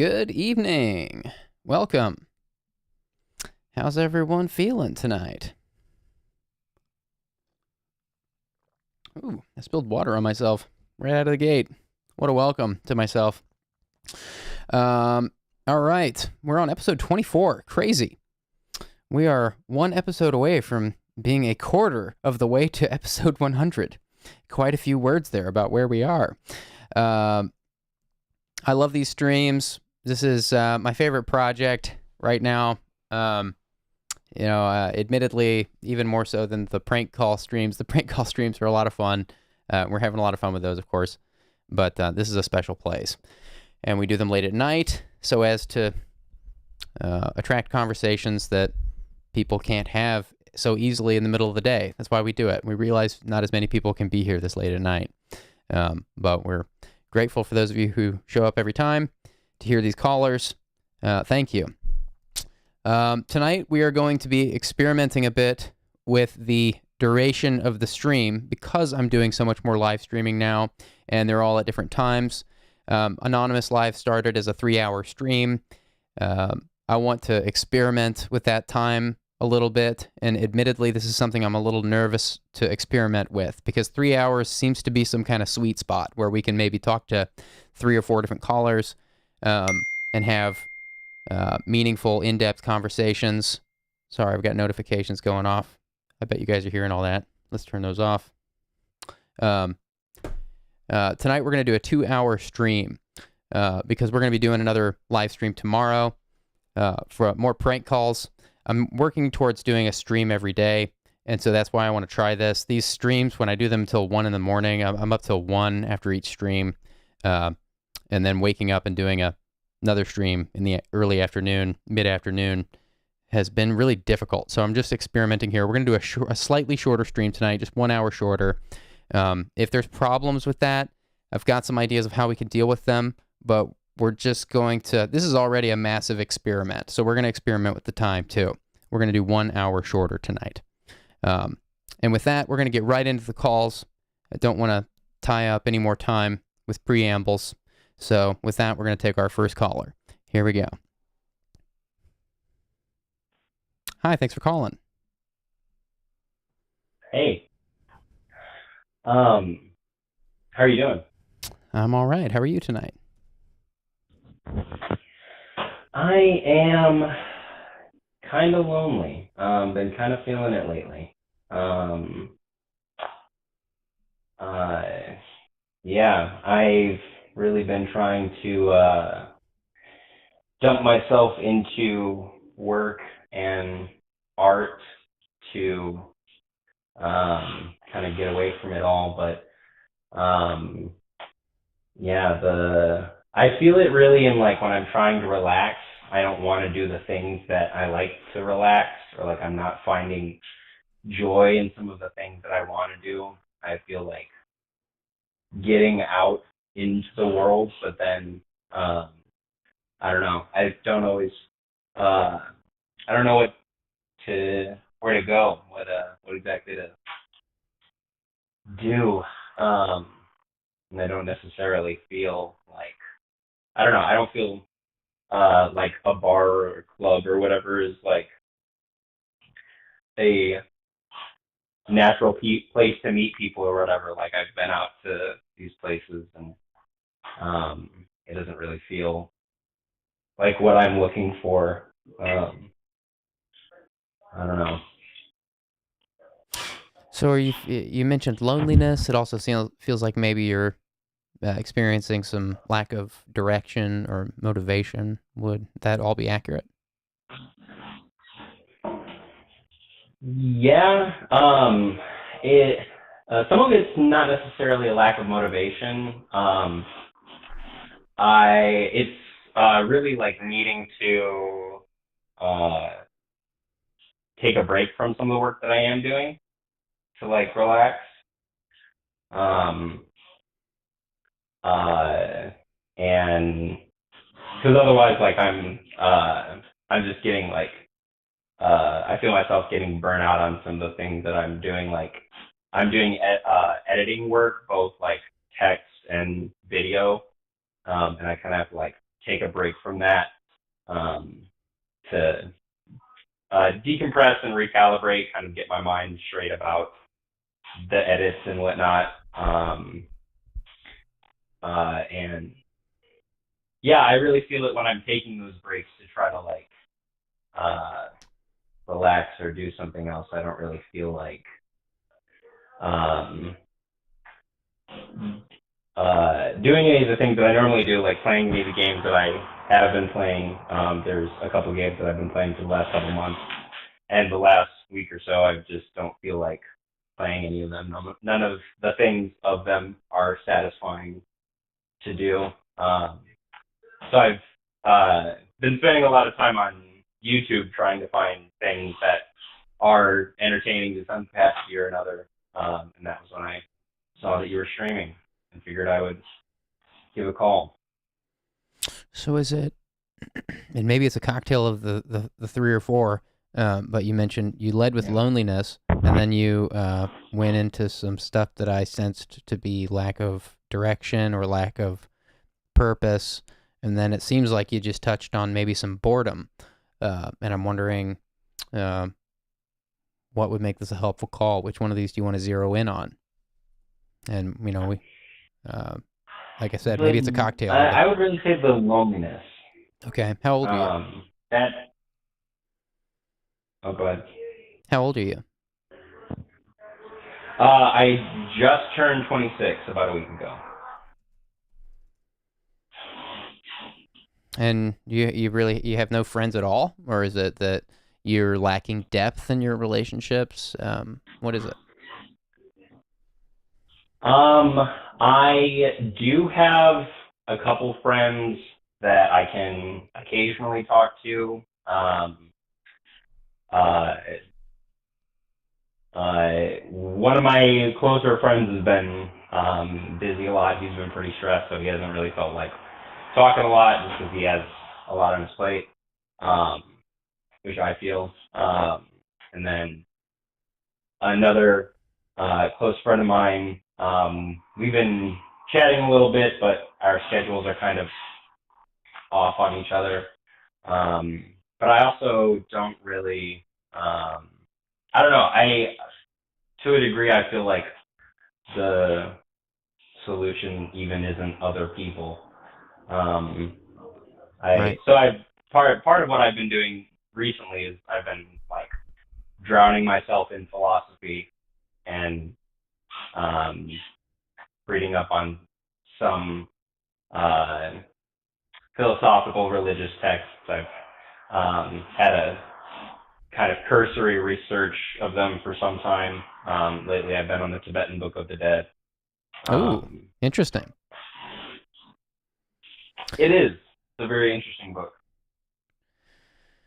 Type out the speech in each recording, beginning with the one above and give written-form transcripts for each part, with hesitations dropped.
Good evening. Welcome. How's everyone feeling tonight? Ooh, I spilled water on myself right out of the gate. What a welcome to myself. All right, we're on episode 24. Crazy. We are one episode away from being a quarter of the way to episode 100. Quite a few words there about where we are. I love these streams. This is my favorite project right now. Admittedly, even more so than the prank call streams. The prank call streams are a lot of fun. We're having a lot of fun with those, of course. But this is a special place. And we do them late at night so as to attract conversations that people can't have so easily in the middle of the day. That's why we do it. We realize not as many people can be here this late at night. But we're grateful for those of you who show up every time to hear these callers. Thank you. Tonight we are going to be experimenting a bit with the duration of the stream because I'm doing so much more live streaming now, and they're all at different times. Anonymous Live started as a 3-hour stream. I want to experiment with that time a little bit, and admittedly, this is something I'm a little nervous to experiment with because 3 hours seems to be some kind of sweet spot where we can maybe talk to 3 or 4 different callers and have meaningful, in-depth conversations. Sorry, I've got notifications going off. I bet you guys are hearing all that. Let's turn those off. Tonight we're going to do a 2-hour stream because we're going to be doing another live stream tomorrow for more prank calls. I'm working towards doing a stream every day, and so that's why I want to try this. These streams, when I do them till 1 in the morning, I'm up till 1 after each stream, and then waking up and doing another stream in the early afternoon, mid-afternoon, has been really difficult. So I'm just experimenting here. We're going to do a slightly shorter stream tonight, just 1 hour shorter. If there's problems with that, I've got some ideas of how we can deal with them, but we're just going to, this is already a massive experiment, so we're going to experiment with the time too. We're going to do 1 hour shorter tonight. And with that, we're going to get right into the calls. I don't want to tie up any more time with preambles. So with that, we're going to take our first caller. Here we go. Hi, thanks for calling. Hey. How are you doing? I'm all right. How are you tonight? I am kind of lonely. Been kind of feeling it lately. Yeah, I've really been trying to dump myself into work and art to kind of get away from it all, but yeah, I feel it really in like when I'm trying to relax. I don't want to do the things that I like to relax, or like I'm not finding joy in some of the things that I want to do. I feel like getting out into the world, but then I don't know. I don't always I don't know where to go, what exactly to do. And I don't necessarily feel like, I don't know, I don't feel like a bar or a club or whatever is like a natural place to meet people or whatever. Like I've been out to these places and it doesn't really feel like what I'm looking for. I don't know. So you mentioned loneliness. It also feels like maybe you're experiencing some lack of direction or motivation. Would that all be accurate? Yeah, it some of it's not necessarily a lack of motivation. It's really like needing to uh take a break from some of the work that I am doing to like relax. Um, and because otherwise, like I'm just getting like I feel myself getting burnt out on some of the things that I'm doing. Like I'm doing editing work, both like text and video, and I kind of have to like take a break from that, to decompress and recalibrate, kind of get my mind straight about the edits and whatnot. And yeah, I really feel it when I'm taking those breaks to try to like relax or do something else. I don't really feel like um, doing any of the things that I normally do, like playing any of the games that I have been playing. There's a couple games that I've been playing for the last couple months, and the last week or so, I just don't feel like playing any of them. None of the things of them are satisfying to do. So I've been spending a lot of time on YouTube trying to find things that are entertaining to some capacity or another. And that was when I saw that you were streaming and figured I would give a call. So is it, and maybe it's a cocktail of the three or four, but you mentioned you led with loneliness, and then you went into some stuff that I sensed to be lack of direction or lack of purpose, and then it seems like you just touched on maybe some boredom, and I'm wondering what would make this a helpful call. Which one of these do you want to zero in on? And we, like I said, maybe it's a cocktail. I would really say the loneliness. Okay, how old are you? Oh, go ahead. How old are you? I just turned 26 about a week ago. And you have no friends at all, or is it that you're lacking depth in your relationships? What is it? I do have a couple friends that I can occasionally talk to. One of my closer friends has been busy a lot. He's been pretty stressed, so he hasn't really felt like talking a lot just because he has a lot on his plate, which I feel. And then another close friend of mine, we've been chatting a little bit, but our schedules are kind of off on each other. But I also don't really, I don't know, to a degree, I feel like the solution even isn't other people. Right. So part of what I've been doing recently is I've been like drowning myself in philosophy and reading up on some philosophical religious texts. I've had a kind of cursory research of them for some time. Lately, I've been on the Tibetan Book of the Dead. Oh, interesting. It is. It's a very interesting book.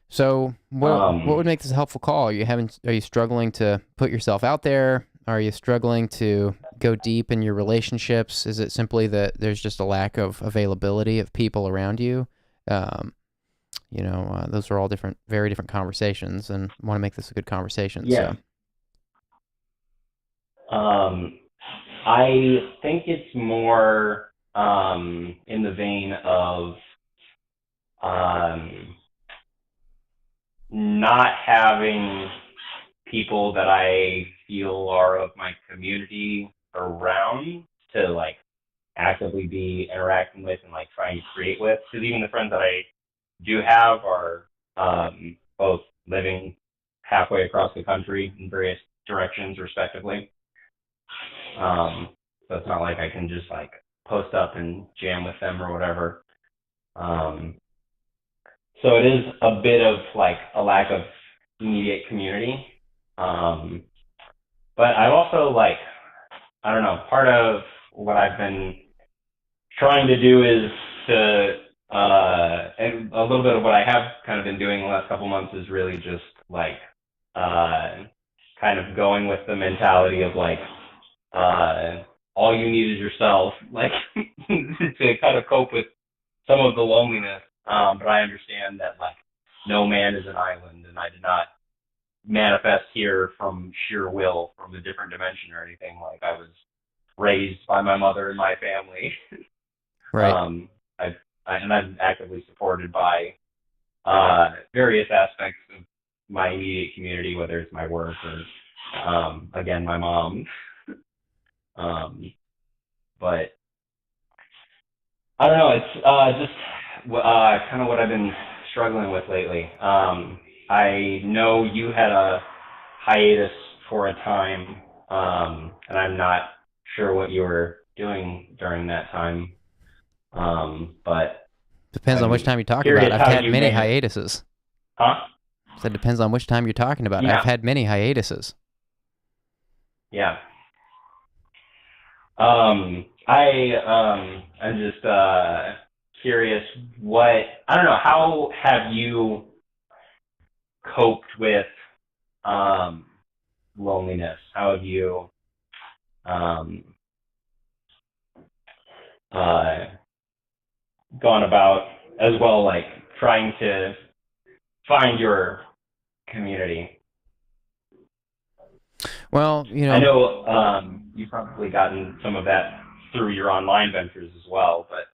So, what would make this a helpful call? Are you struggling to put yourself out there? Are you struggling to go deep in your relationships? Is it simply that there's just a lack of availability of people around you? Those are all very different conversations, and I want to make this a good conversation. Yeah. So. I think it's more in the vein of not having people that I feel are of my community around to like actively be interacting with and like trying to create with. Because even the friends that I do have are both living halfway across the country in various directions, respectively. So it's not like I can just like post up and jam with them or whatever. So it is a bit of like a lack of immediate community. But I've also like, I don't know, part of what I've been trying to do is to, and a little bit of what I have kind of been doing the last couple months is really just like, kind of going with the mentality of like, all you need is yourself, like to kind of cope with some of the loneliness. But I understand that like no man is an island, and I did not manifest here from sheer will from a different dimension or anything. Like I was raised by my mother and my family. Right. and I'm actively supported by various aspects of my immediate community, whether it's my work or, again, my mom. But I don't know. It's just kind of what I've been struggling with lately. I know you had a hiatus for a time, and I'm not sure what you were doing during that time. But Depends on which I'm time you're talking about. curious I've how had you many managed. hiatuses. Huh? So it depends on which time you're talking about. I've Yeah. had many hiatuses. Yeah. I'm just curious I don't know, how have you coped with um loneliness? How have you um uh gone about as well, like trying to find your community? Well, I know you've probably gotten some of that through your online ventures as well, but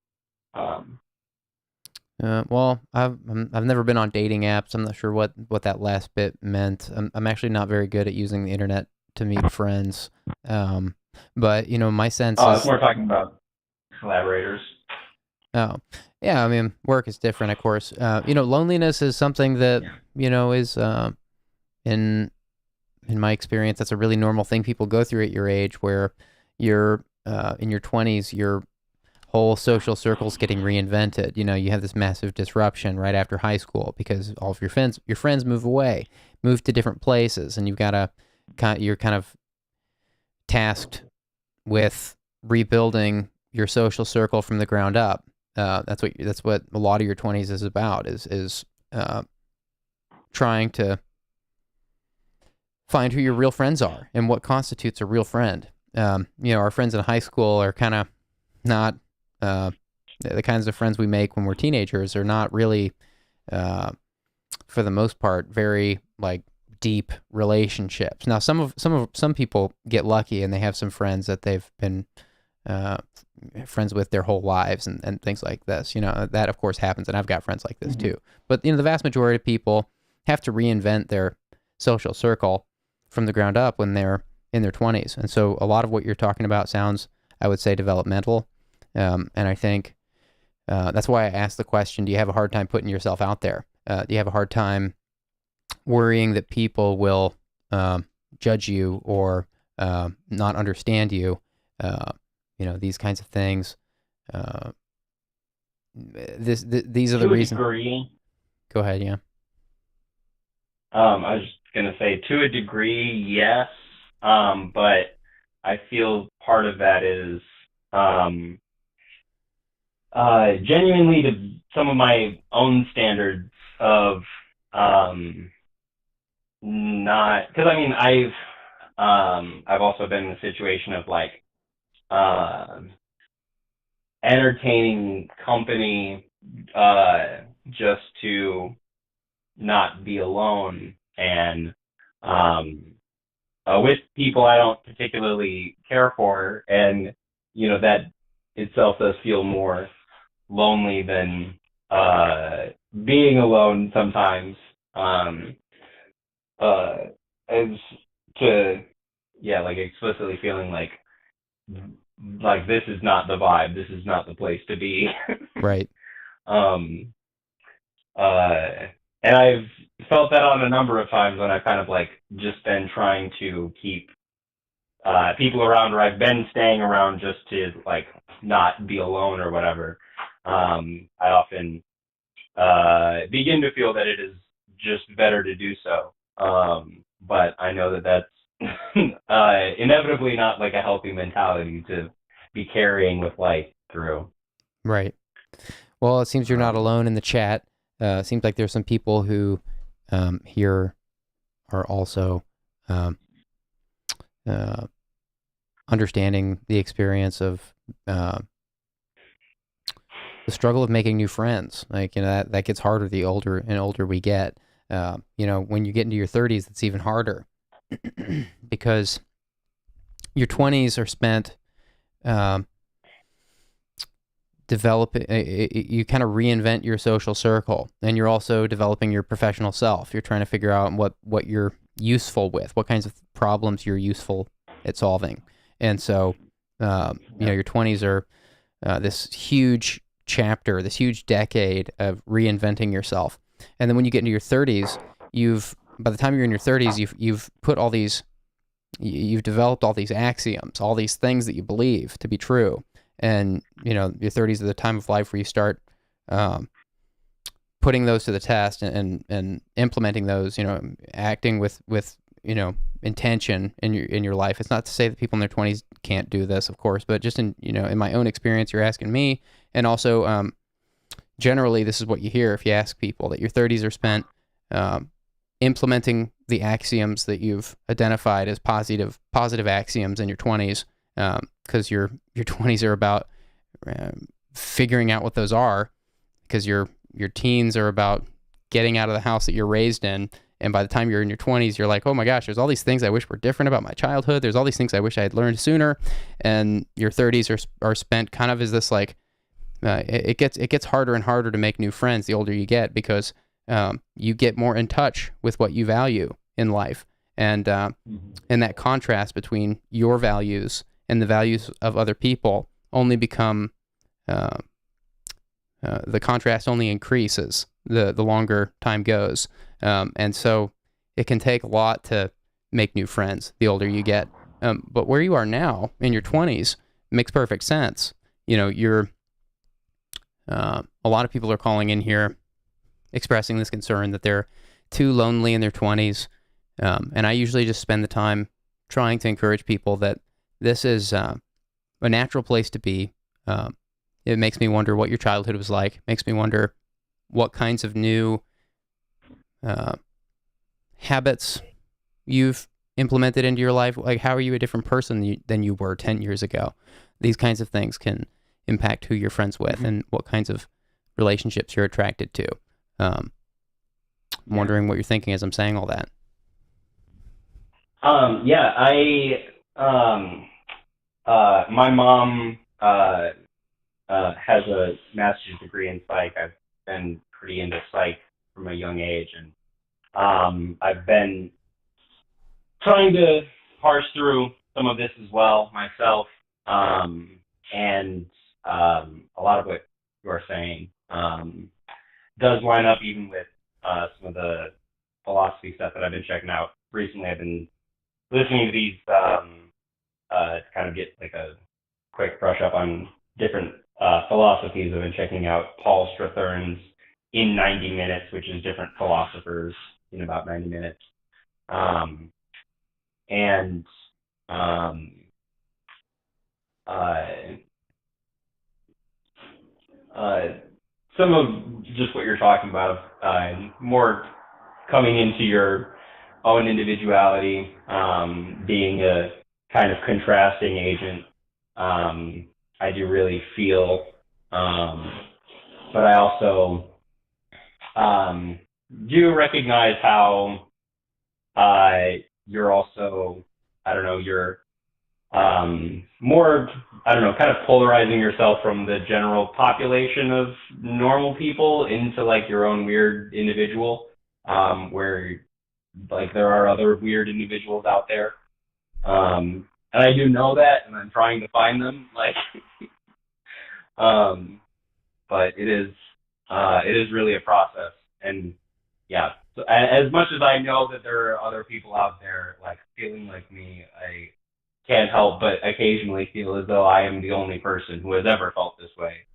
well, I've never been on dating apps. I'm not sure what that last bit meant. I'm actually not very good at using the internet to meet friends. But my sense it's is, more talking about collaborators. oh, yeah. I mean, work is different, of course. Loneliness is something that Yeah. is in my experience, that's a really normal thing people go through at your age, where you're in your 20s, your whole social circle's getting reinvented. You have this massive disruption right after high school because all of your friends move away, move to different places, and you're kind of tasked with rebuilding your social circle from the ground up. That's what a lot of your 20s is about, is trying to find who your real friends are and what constitutes a real friend. Our friends in high school are kind of not the kinds of friends we make when we're teenagers are not really, for the most part, very like deep relationships. Now, some people get lucky and they have some friends that they've been friends with their whole lives and things like this. That of course happens, and I've got friends like this too. But the vast majority of people have to reinvent their social circle from the ground up when they're in their 20s. And so a lot of what you're talking about sounds, I would say, developmental. And I think that's why I asked the question, do you have a hard time putting yourself out there? Do you have a hard time worrying that people will judge you or not understand you? These kinds of things. These are the To a reasons. degree, Go ahead, yeah. I was just gonna say, to a degree, yes. But I feel part of that is genuinely to some of my own standards of not, because I mean I've also been in a situation of like uh, entertaining company just to not be alone, and with people I don't particularly care for, and that itself does feel more lonely than being alone sometimes. Uh, as to like explicitly feeling like this is not the vibe, this is not the place to be. Right. um, uh, and I've felt that on a number of times when I've kind of like just been trying to keep people around, or I've been staying around just to like not be alone or whatever. I often begin to feel that it is just better to do so. But I know that that's inevitably not like a healthy mentality to be carrying with life through. Right. Well, it seems you're not Um, alone in the chat. It seems like there's some people who here are also um, uh, understanding the experience of the struggle of making new friends. Like, that gets harder the older we get. When you get into your 30s, it's even harder because your 20s are spent you kind of reinvent your social circle, and you're also developing your professional self. You're trying to figure out what you're useful with, what kinds of problems you're useful at solving. And so, your 20s are this huge chapter, this huge decade of reinventing yourself. And then when you get into your 30s, by the time you're in your 30s, you've put all these, you've developed all these axioms, all these things that you believe to be true. And, your 30s are the time of life where you start putting those to the test and implementing those, acting with intention in your life. It's not to say that people in their 20s can't do this, of course, but just in my own experience, you're asking me. And also, generally, this is what you hear if you ask people, that your 30s are spent implementing the axioms that you've identified as positive axioms in your 20s, because your 20s are about figuring out what those are, because your teens are about getting out of the house that you're raised in. And by the time you're in your 20s, you're like, oh my gosh, there's all these things I wish were different about my childhood. There's all these things I wish I had learned sooner. And your 30s are spent kind of as this, like, it gets harder and harder to make new friends the older you get, because you get more in touch with what you value in life. And that contrast between your values and the values of other people only become, the contrast only increases the longer time goes. And so it can take a lot to make new friends the older you get. But where you are now in your 20s makes perfect sense. A lot of people are calling in here expressing this concern that they're too lonely in their 20s. And I usually just spend the time trying to encourage people that this is a natural place to be. It makes me wonder what your childhood was like. Makes me wonder what kinds of new habits you've implemented into your life. Like, how are you a different person than you were 10 years ago? These kinds of things can impact who you're friends with and what kinds of relationships you're attracted to. I'm wondering what you're thinking as I'm saying all that. My mom has a master's degree in psych. I've been pretty into psych from a young age, and I've been trying to parse through some of this as well myself, and a lot of what you are saying does line up even with some of the philosophy stuff that I've been checking out recently. I've been listening to these to kind of get like a quick brush up on different philosophies. I've been checking out Paul Strathern's In 90 Minutes, which is different philosophers in about 90 minutes. Some of just what you're talking about, more coming into your own individuality, being a kind of contrasting agent. I do really feel, but I also do recognize how you're also, you're more, kind of polarizing yourself from the general population of normal people into like your own weird individual, where like there are other weird individuals out there. And I do know that, and I'm trying to find them, like, but it is really a process. And yeah, so as much as I know that there are other people out there like feeling like me, I can't help but occasionally feel as though I am the only person who has ever felt this way,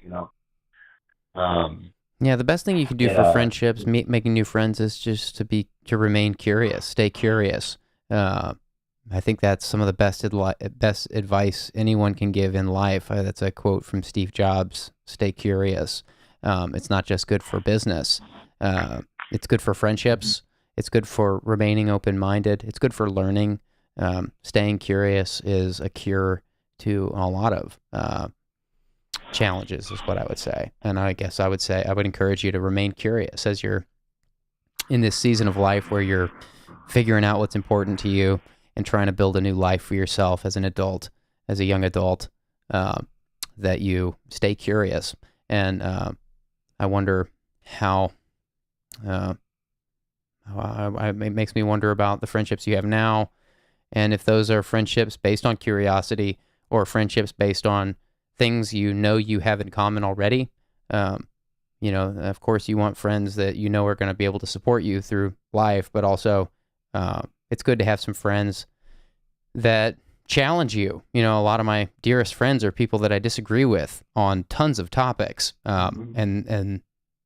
Yeah, the best thing you can do for friendships, making new friends, is just to remain curious, stay curious. I think that's some of the best advice anyone can give in life. That's a quote from Steve Jobs: "Stay curious." It's not just good for business. It's good for friendships. It's good for remaining open-minded. It's good for learning. Staying curious is a cure to a lot of challenges, is what I would say. And I guess I would encourage you to remain curious as you're in this season of life where you're figuring out what's important to you and trying to build a new life for yourself as an adult, as a young adult. that you stay curious. And I wonder how, it makes me wonder about the friendships you have now, and if those are friendships based on curiosity or friendships based on things you know you have in common already. Of course, you want friends that you know are going to be able to support you through life, but also it's good to have some friends that challenge you. A lot of my dearest friends are people that I disagree with on tons of topics. And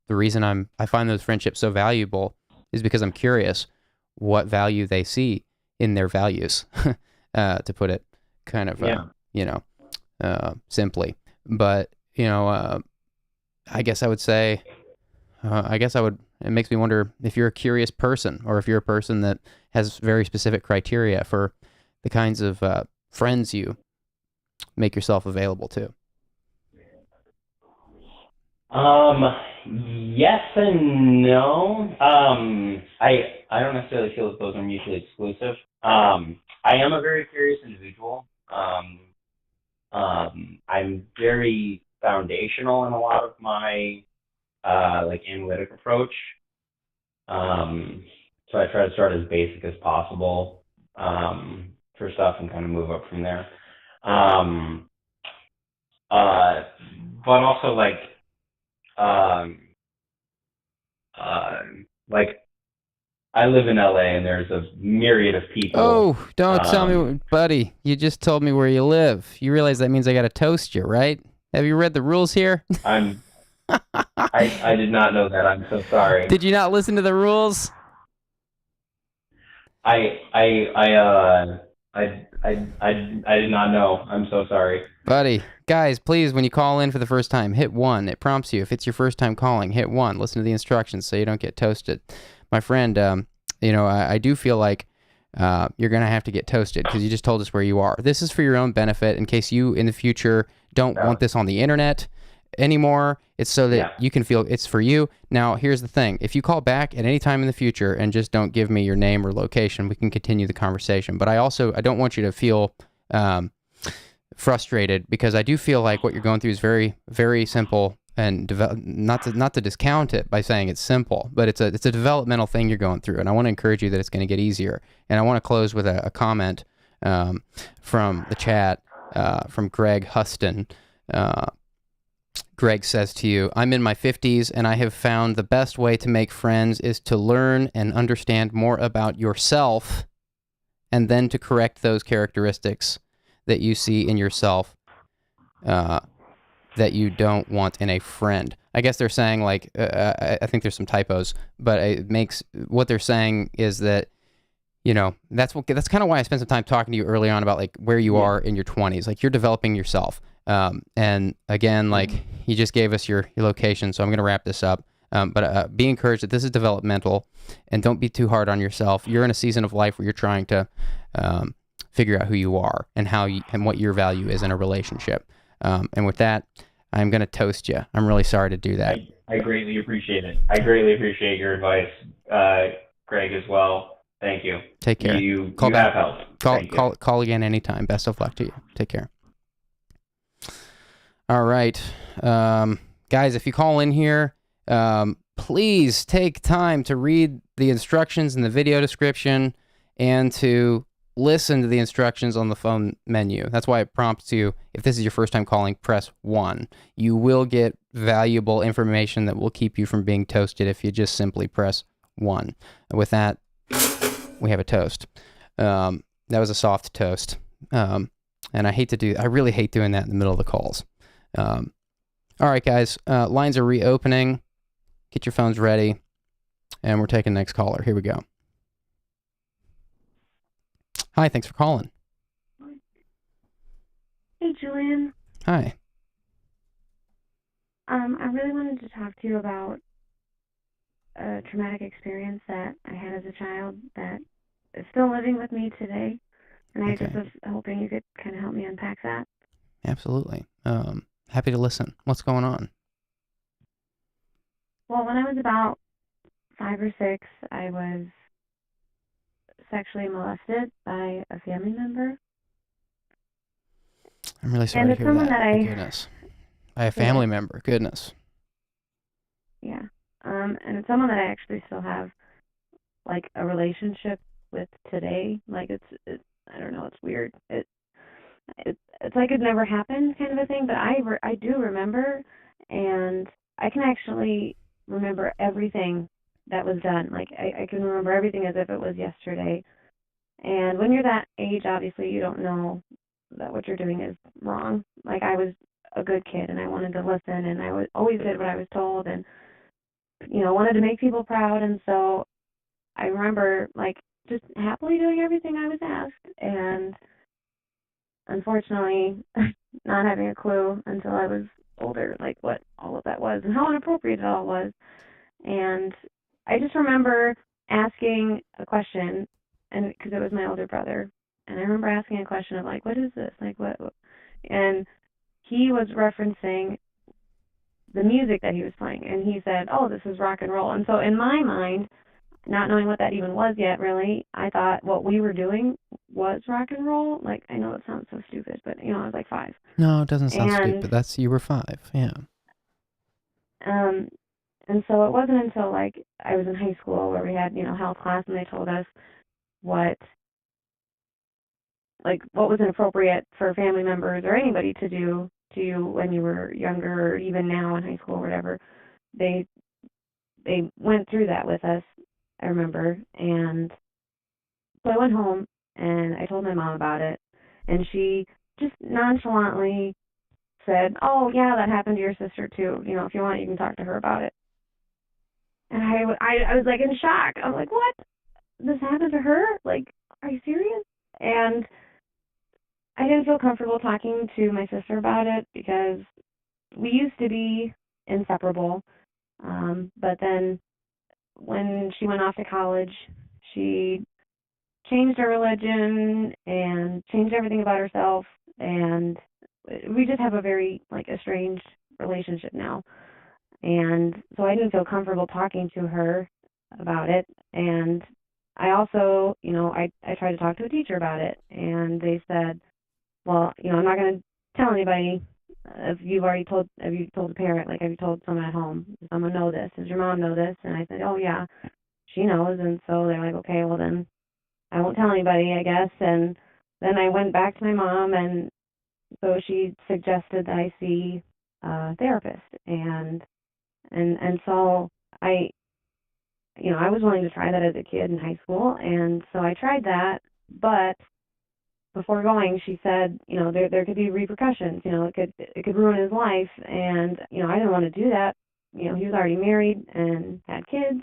the reason I find those friendships so valuable is because I'm curious what value they see in their values, to put it kind of, simply. But, I guess I would say, it makes me wonder if you're a curious person, or if you're a person that has very specific criteria for the kinds of friends you make yourself available to. Yes and no. I don't necessarily feel that those are mutually exclusive. I am a very curious individual. I'm very foundational in a lot of my analytic approach. So I try to start as basic as possible for stuff and kind of move up from there. But also I live in LA and there's a myriad of people. Oh, don't tell me, buddy. You just told me where you live. You realize that means I got to toast you, right? Have you read the rules here? I did not know that. I'm so sorry. Did you not listen to the rules? I did not know. I'm so sorry. Buddy, guys, please, when you call in for the first time, hit 1. It prompts you. If it's your first time calling, hit 1. Listen to the instructions so you don't get toasted. My friend, I do feel like you're going to have to get toasted because you just told us where you are. This is for your own benefit in case you, in the future, don't want this on the internet anymore. It's so that you can feel it's for you. Now, here's the thing. If you call back at any time in the future and just don't give me your name or location, we can continue the conversation. But I don't want you to feel frustrated, because I do feel like what you're going through is very, very simple, and not to discount it by saying it's simple, but it's a developmental thing you're going through, and I want to encourage you that it's going to get easier. And I want to close with a comment from the chat from Greg Huston. Greg says to you, I'm in my 50s and I have found the best way to make friends is to learn and understand more about yourself, and then to correct those characteristics that you see in yourself that you don't want in a friend. I guess they're saying I think there's some typos, but what they're saying is that, that's kind of why I spent some time talking to you early on about where you are in your 20s. You're developing yourself. And again, you just gave us your location, so I'm going to wrap this up. But be encouraged that this is developmental, and don't be too hard on yourself. You're in a season of life where you're trying to figure out who you are and and what your value is in a relationship. And with that, I'm going to toast you. I'm really sorry to do that. I greatly appreciate it. I greatly appreciate your advice, Greg, as well. Thank you. Take care. You call have back. helped. Call again anytime. Best of luck to you. Take care. All right. Guys, if you call in here, please take time to read the instructions in the video description and to listen to the instructions on the phone menu. That's why it prompts you, if this is your first time calling, press 1. You will get valuable information that will keep you from being toasted if you just simply press 1. With that, we have a toast. That was a soft toast. And I really hate doing that in the middle of the calls. All right, guys, lines are reopening. Get your phones ready, and we're taking the next caller. Here we go. Hi, thanks for calling. Hey, Julian. Hi. I really wanted to talk to you about a traumatic experience that I had as a child that is still living with me today, and I just was hoping you could kind of help me unpack that. Absolutely. Happy to listen. What's going on? Well, when I was about 5 or 6, I was sexually molested by a family member. I'm really sorry to hear that. And it's someone that My goodness. By a family member. Goodness. Yeah. And it's someone that I actually still have like a relationship with today. Like it's I don't know, it's weird. It's like it never happened kind of a thing, but I do remember, and I can actually remember everything that was done. Like I can remember everything as if it was yesterday. And when you're that age, obviously you don't know that what you're doing is wrong. Like I was a good kid and I wanted to listen and always did what I was told and wanted to make people proud, and so I remember like just happily doing everything I was asked, and unfortunately not having a clue until I was older, like what all of that was and how inappropriate it all was. And I just remember asking a question, and because it was my older brother, and I remember asking a question of like, what is this? Like what? And he was referencing the music that he was playing, and he said, "Oh, this is rock and roll." And so in my mind, not knowing what that even was yet, really, I thought what we were doing was rock and roll. Like, I know it sounds so stupid, but I was like 5. No, it doesn't sound And stupid. You were 5. Yeah. and so it wasn't until like I was in high school where we had health class, and they told us what was inappropriate for family members or anybody to do to you when you were younger, or even now in high school or whatever. They went through that with us, I remember. And so I went home and I told my mom about it, and she just nonchalantly said, "Oh yeah, that happened to your sister too. If you want, you can talk to her about it." And I was like in shock. I was like, "What? This happened to her? Like, are you serious?" And I didn't feel comfortable talking to my sister about it because we used to be inseparable. But then when she went off to college, she changed her religion and changed everything about herself, and we just have a very estranged relationship now. And so I didn't feel comfortable talking to her about it. And I also, I tried to talk to a teacher about it, and they said, "Well, I'm not going to tell anybody. If you told a parent, have you told someone at home? Does someone know this? Does your mom know this?" And I said, "Oh yeah, she knows." And so they're like, "Okay, well then I won't tell anybody, I guess." And then I went back to my mom, and so she suggested that I see a therapist. And so I was willing to try that as a kid in high school, and so I tried that. But before going, she said, there could be repercussions. It could ruin his life, and I didn't want to do that. He was already married and had kids,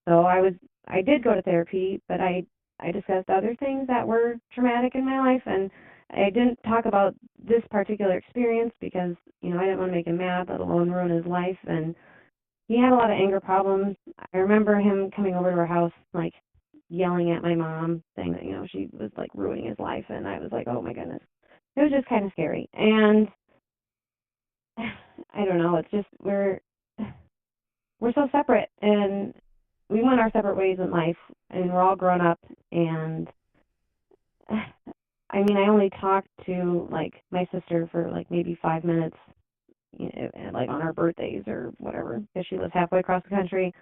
so I did go to therapy, but I discussed other things that were traumatic in my life, and I didn't talk about this particular experience because I didn't want to make him mad, let alone ruin his life. And he had a lot of anger problems. I remember him coming over to our house, yelling at my mom, saying that she was ruining his life, and I was like, oh my goodness. It was just kind of scary. And I don't know, it's just we're so separate, and we went our separate ways in life, and we're all grown up. And I mean, I only talked to my sister for maybe 5 minutes, on our birthdays or whatever, because she lives halfway across the country.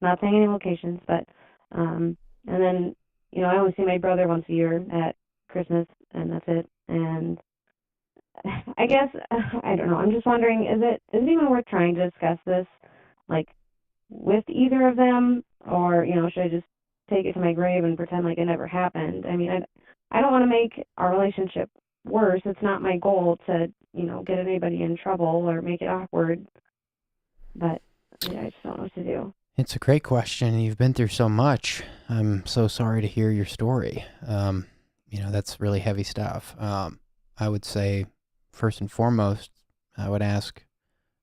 Not saying any locations, but and then I only see my brother once a year at Christmas, and that's it. And I guess I don't know. I'm just wondering, is it even worth trying to discuss this with either of them, or should I just take it to my grave and pretend like it never happened? I mean, I don't want to make our relationship worse. It's not my goal to get anybody in trouble or make it awkward, but I just don't know what to do. It's a great question. You've been through so much. I'm so sorry to hear your story. That's really heavy stuff. I would say, first and foremost, I would ask,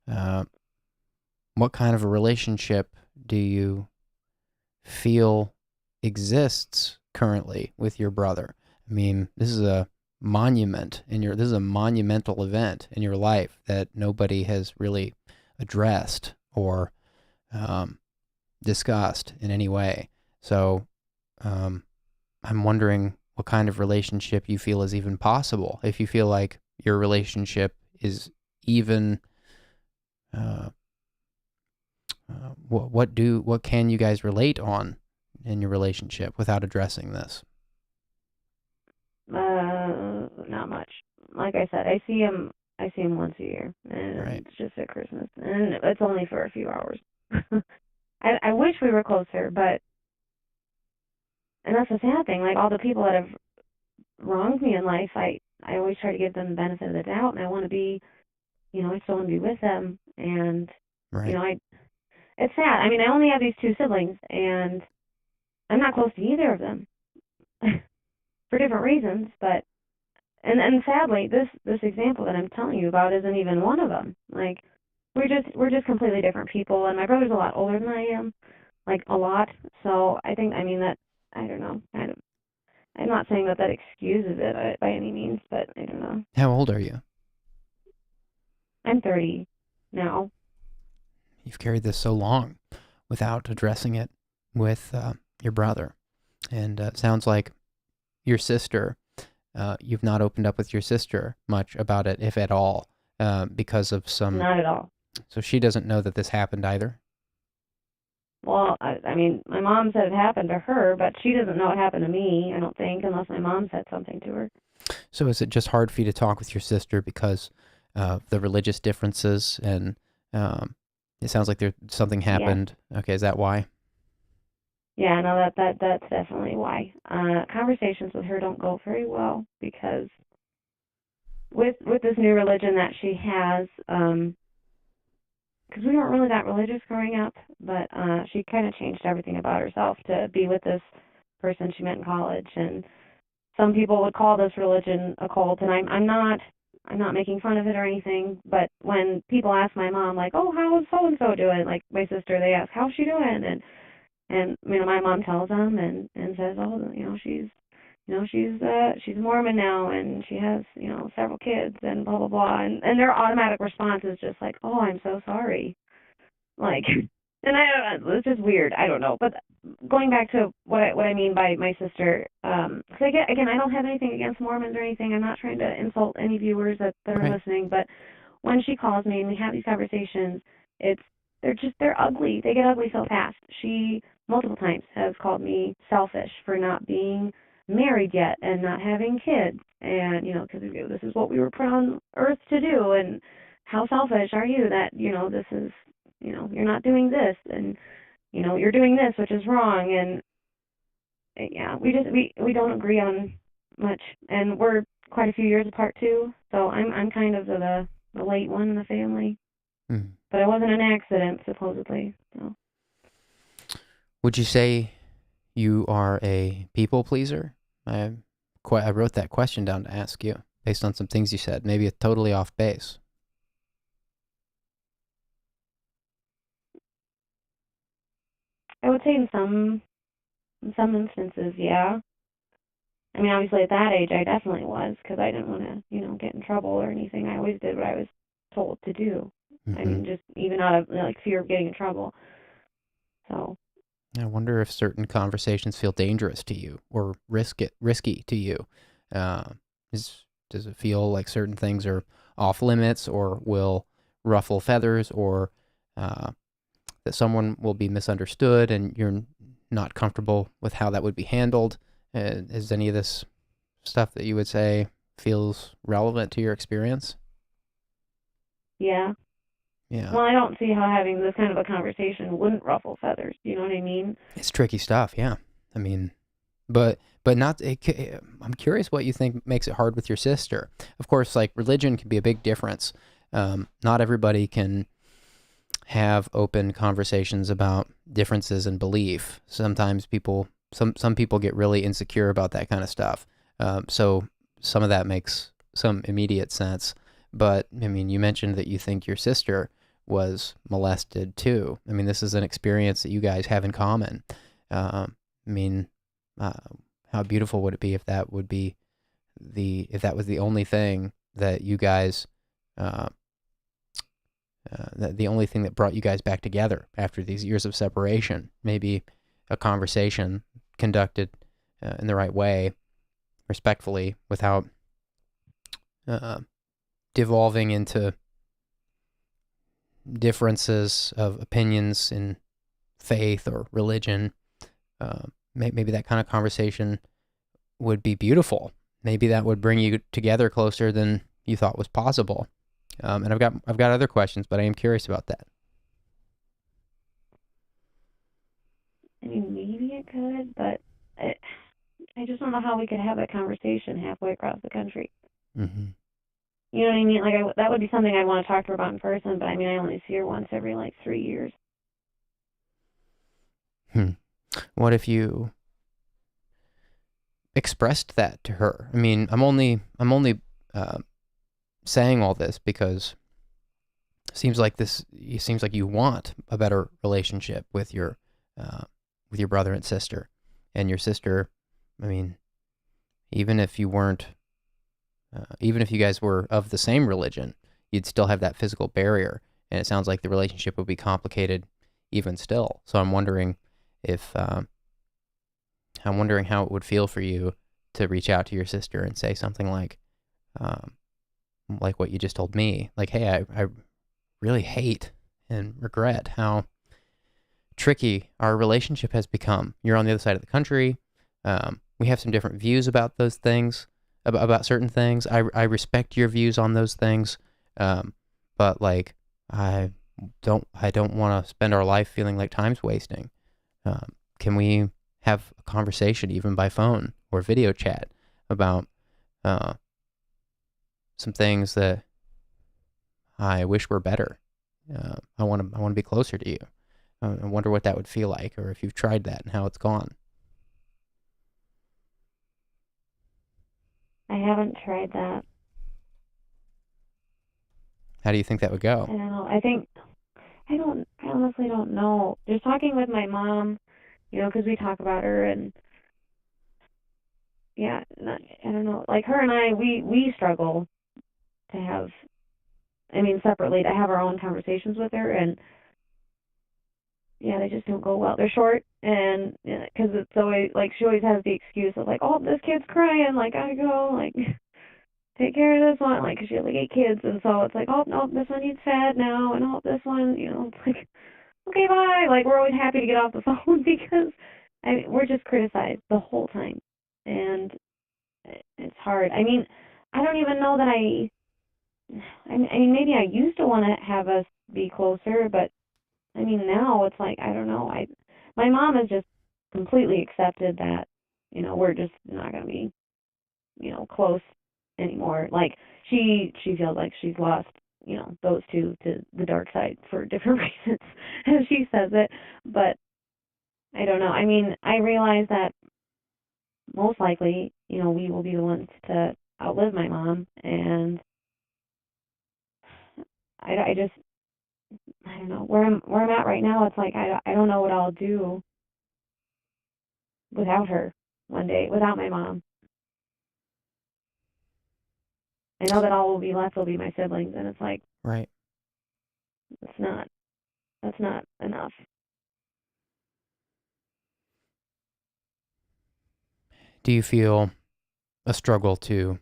what kind of a relationship do you feel exists currently with your brother? I mean, this is a monumental event in your life that nobody has really addressed or discussed in any way. So I'm wondering what kind of relationship you feel is even possible. If you feel like your relationship is even uh, what can you guys relate on in your relationship without addressing this? Not much. Like I said, I see him once a year, and Right. it's just at Christmas, and it's only for a few hours. I wish we were closer, and that's the sad thing. Like all the people that have wronged me in life, I always try to give them the benefit of the doubt, and I want to be, I still want to be with them, and Right. it's sad. I mean, I only have these two siblings, and I'm not close to either of them for different reasons, but and sadly, this example that I'm telling you about isn't even one of them. Like we're just completely different people, and my brother's a lot older than I am, like a lot. So I think, I mean, that, I don't know. I'm not saying that excuses it by any means, but I don't know. How old are you? I'm 30 now. You've carried this so long without addressing it with your brother. And it sounds like your sister, you've not opened up with your sister much about it, if at all, because of some... Not at all. So she doesn't know that this happened either? Well, I mean, my mom said it happened to her, but she doesn't know it happened to me, I don't think, unless my mom said something to her. So is it just hard for you to talk with your sister because of the religious differences, and it sounds like something happened? Yeah. Okay, is that why? Yeah, no, that's definitely why. Conversations with her don't go very well because with this new religion that she has, because we weren't really that religious growing up, but she kind of changed everything about herself to be with this person she met in college. And some people would call this religion a cult, and I'm not making fun of it or anything. But when people ask my mom, like, "Oh, how's so and so doing?" Like my sister, they ask, "How's she doing?" And my mom tells them and says, "Oh, she's Mormon now, and she has, several kids, and blah blah blah," and their automatic response is just like, "Oh, I'm so sorry," like, and it's just weird. I don't know, but going back to what I mean by my sister, because again, I don't have anything against Mormons or anything. I'm not trying to insult any viewers that are Right. listening, but when she calls me and we have these conversations, they're ugly. They get ugly so fast. She multiple times has called me selfish for not being married yet and not having kids, and because this is what we were put on earth to do, and how selfish are you that this is, you're not doing this, and you're doing this, which is wrong. And yeah, we don't agree on much, and we're quite a few years apart too, so I'm kind of the late one in the family. But it wasn't an accident, supposedly. So. Would you say you are a people pleaser? I wrote that question down to ask you based on some things you said. Maybe it's totally off base. I would say in some instances, yeah. I mean, obviously at that age, I definitely was, because I didn't want to, get in trouble or anything. I always did what I was told to do. I mean, just even out of fear of getting in trouble. So. I wonder if certain conversations feel dangerous to you or risky to you. Does it feel like certain things are off limits or will ruffle feathers, or that someone will be misunderstood and you're not comfortable with how that would be handled? Is any of this stuff that you would say feels relevant to your experience? Yeah. Yeah. Well, I don't see how having this kind of a conversation wouldn't ruffle feathers. You know what I mean? It's tricky stuff, yeah. I mean, but not. I'm curious what you think makes it hard with your sister. Of course, like religion can be a big difference. Not everybody can have open conversations about differences in belief. Sometimes some people get really insecure about that kind of stuff. So some of that makes some immediate sense. But I mean, you mentioned that you think your sister was molested too. I mean, this is an experience that you guys have in common. I mean, how beautiful would it be if that was the only thing that you guys, the only thing that brought you guys back together after these years of separation? Maybe a conversation conducted in the right way, respectfully, without devolving into differences of opinions in faith or religion, maybe that kind of conversation would be beautiful. Maybe that would bring you together closer than you thought was possible. And I've got other questions, but I am curious about that. I mean, maybe it could, but I just don't know how we could have that conversation halfway across the country. Mm-hmm. You know what I mean? Like, that would be something I'd want to talk to her about in person, but I mean, I only see her once every, 3 years. What if you expressed that to her? I mean, I'm only saying all this because it seems like you want a better relationship with your brother and sister. And your sister, I mean, even if you guys were of the same religion, you'd still have that physical barrier. And it sounds like the relationship would be complicated even still. So I'm wondering how it would feel for you to reach out to your sister and say something like what you just told me. Like, hey, I really hate and regret how tricky our relationship has become. You're on the other side of the country. We have some different views about those things, about certain things. I respect your views on those things, but I don't want to spend our life feeling like time's wasting. Can we have a conversation even by phone or video chat about some things that I wish were better? I want to be closer to you. I wonder what that would feel like, or if you've tried that and how it's gone. I haven't tried that. How do you think that would go? I don't know. I honestly don't know. Just talking with my mom, because we talk about her, and yeah, I don't know. Like, her and I, we struggle to have, separately, to have our own conversations with her, and yeah, they just don't go well. They're short, and because it's always, she always has the excuse of, oh, this kid's crying, gotta go, take care of this one, because she has 8 kids, and so it's oh, no, this one needs fed now, and oh, this one, it's okay, bye. We're always happy to get off the phone because we're just criticized the whole time, and it's hard. I don't even know that maybe I used to want to have us be closer, but now it's I don't know. My mom has just completely accepted that, we're just not going to be, close anymore. She feels like she's lost, those two to the dark side for different reasons, as she says it. But I don't know. I realize that most likely, we will be the ones to outlive my mom, and I don't know where I'm at right now. It's I don't know what I'll do without her one day, without my mom. I know that all will be left will be my siblings, and it's right. That's not enough. Do you feel a struggle to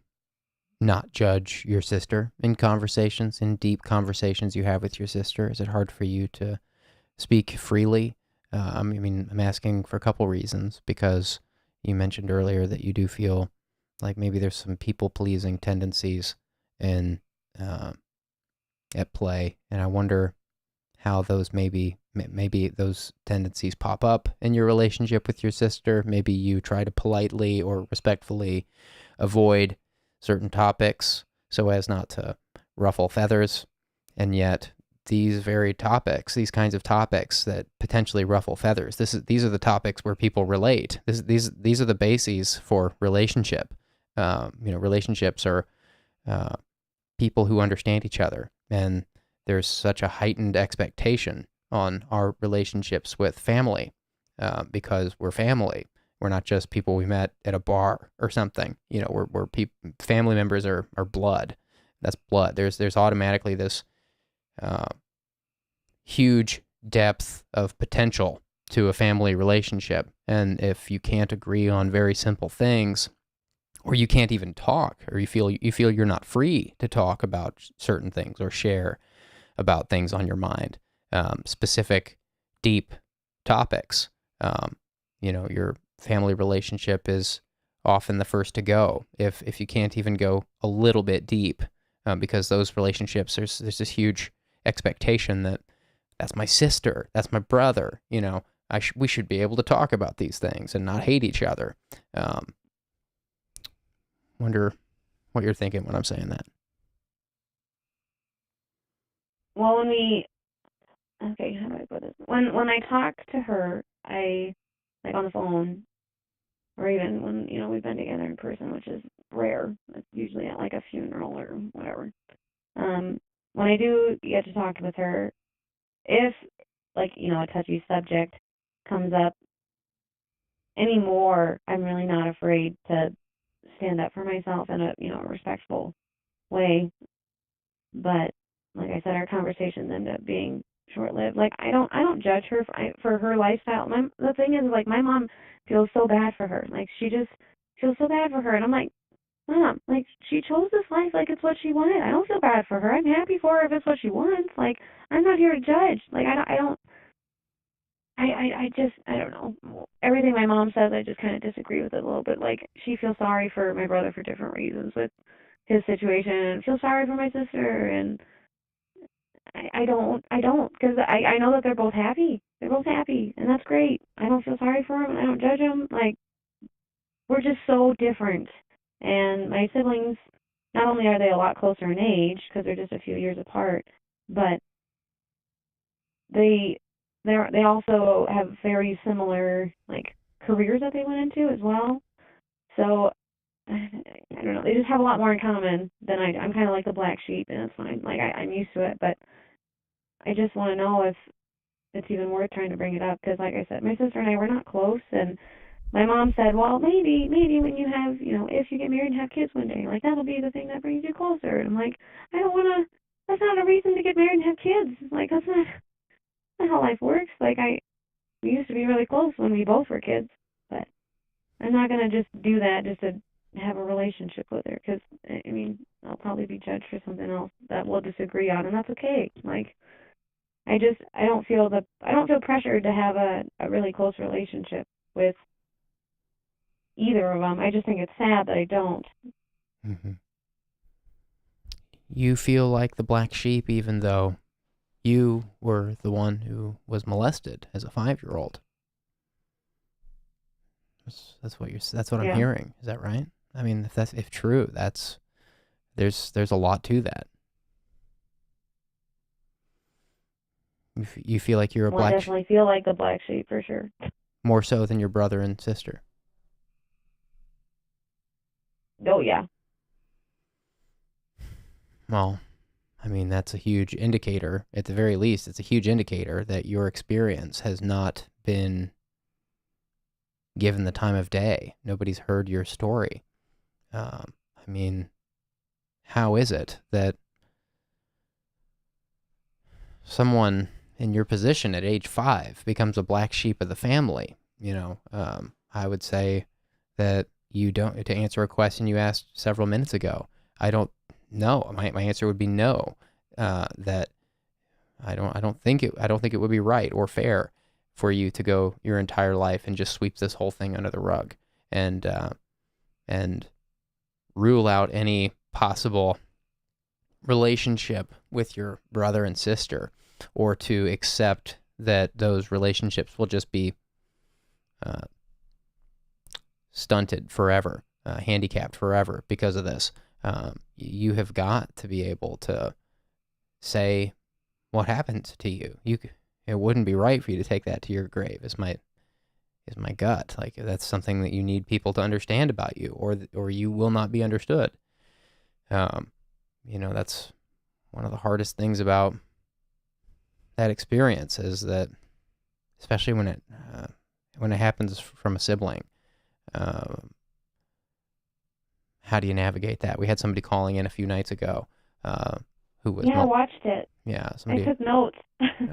not judge your sister in conversations, in deep conversations you have with your sister? Is it hard for you to speak freely? I'm asking for a couple reasons, because you mentioned earlier that you do feel like maybe there's some people-pleasing tendencies at play, and I wonder how those maybe those tendencies pop up in your relationship with your sister. Maybe you try to politely or respectfully avoid certain topics so as not to ruffle feathers, and yet these very topics, these kinds of topics that potentially ruffle feathers, these are the topics where people relate. These are the bases for relationship. Relationships are people who understand each other, and there's such a heightened expectation on our relationships with family because we're family. We're not just people we met at a bar or something. We're family members are blood. That's blood. There's automatically this huge depth of potential to a family relationship, and if you can't agree on very simple things, or you can't even talk, or you feel you're not free to talk about certain things or share about things on your mind, specific, deep topics. Your family relationship is often the first to go if you can't even go a little bit deep, because those relationships, there's this huge expectation that that's my sister, that's my brother, we should be able to talk about these things and not hate each other. Wonder what you're thinking when I'm saying that. Well, okay, how do I put this? When I talk to her, I, like on the phone, or even when, we've been together in person, which is rare. It's usually at like a funeral or whatever. When I do get to talk with her, if, like, a touchy subject comes up anymore, I'm really not afraid to stand up for myself in a respectful way. But like I said, our conversations end up being short-lived. Like, I don't judge her for her lifestyle. The thing is, like, my mom feels so bad for her. Like, she just feels so bad for her, and I'm like, Mom, like, she chose this life like it's what she wanted. I don't feel bad for her. I'm happy for her if it's what she wants. Like, I'm not here to judge. Like, I don't know. Everything my mom says, I just kind of disagree with it a little bit. Like, she feels sorry for my brother for different reasons with his situation, and feels sorry for my sister, and I don't, because I know that they're both happy. They're both happy, and that's great. I don't feel sorry for them, and I don't judge them. Like, we're just so different. And my siblings, not only are they a lot closer in age, because they're just a few years apart, but they also have very similar, like, careers that they went into as well. So, I don't know. They just have a lot more in common than I do. I'm kind of like the black sheep, and it's fine. Like, I'm used to it, but I just want to know if it's even worth trying to bring it up, because, like I said, my sister and I were not close, and my mom said, well, maybe when you have, if you get married and have kids one day, like, that'll be the thing that brings you closer. And I'm like, I don't want to, that's not a reason to get married and have kids. Like, that's not how life works. Like, we used to be really close when we both were kids, but I'm not going to just do that just to have a relationship with her, because, I mean, I'll probably be judged for something else that we'll disagree on, and that's okay. Like, I don't feel pressured to have a really close relationship with either of them. I just think it's sad that I don't. Mm-hmm. You feel like the black sheep, even though you were the one who was molested as a 5-year-old. That's what I'm hearing. Is that right? I mean, if true, there's a lot to that. You feel like you're a black sheep. I definitely feel like the black sheep, for sure. More so than your brother and sister. Oh, yeah. Well, I mean, that's a huge indicator. At the very least, it's a huge indicator that your experience has not been given the time of day. Nobody's heard your story. I mean, how is it that someone in your position at age 5 becomes a black sheep of the family? I would say that you don't, to answer a question you asked several minutes ago, I don't know. My answer would be no. That I don't think it would be right or fair for you to go your entire life and just sweep this whole thing under the rug and rule out any possible relationship with your brother and sister, or to accept that those relationships will just be stunted forever, handicapped forever because of this. You have got to be able to say what happened to you. It wouldn't be right for you to take that to your grave. Is my gut. Like, that's something that you need people to understand about you, or you will not be understood. That's one of the hardest things about that experience, is that, especially when it happens from a sibling. How do you navigate that? We had somebody calling in a few nights ago who was... Yeah, I watched it. Yeah, I took notes.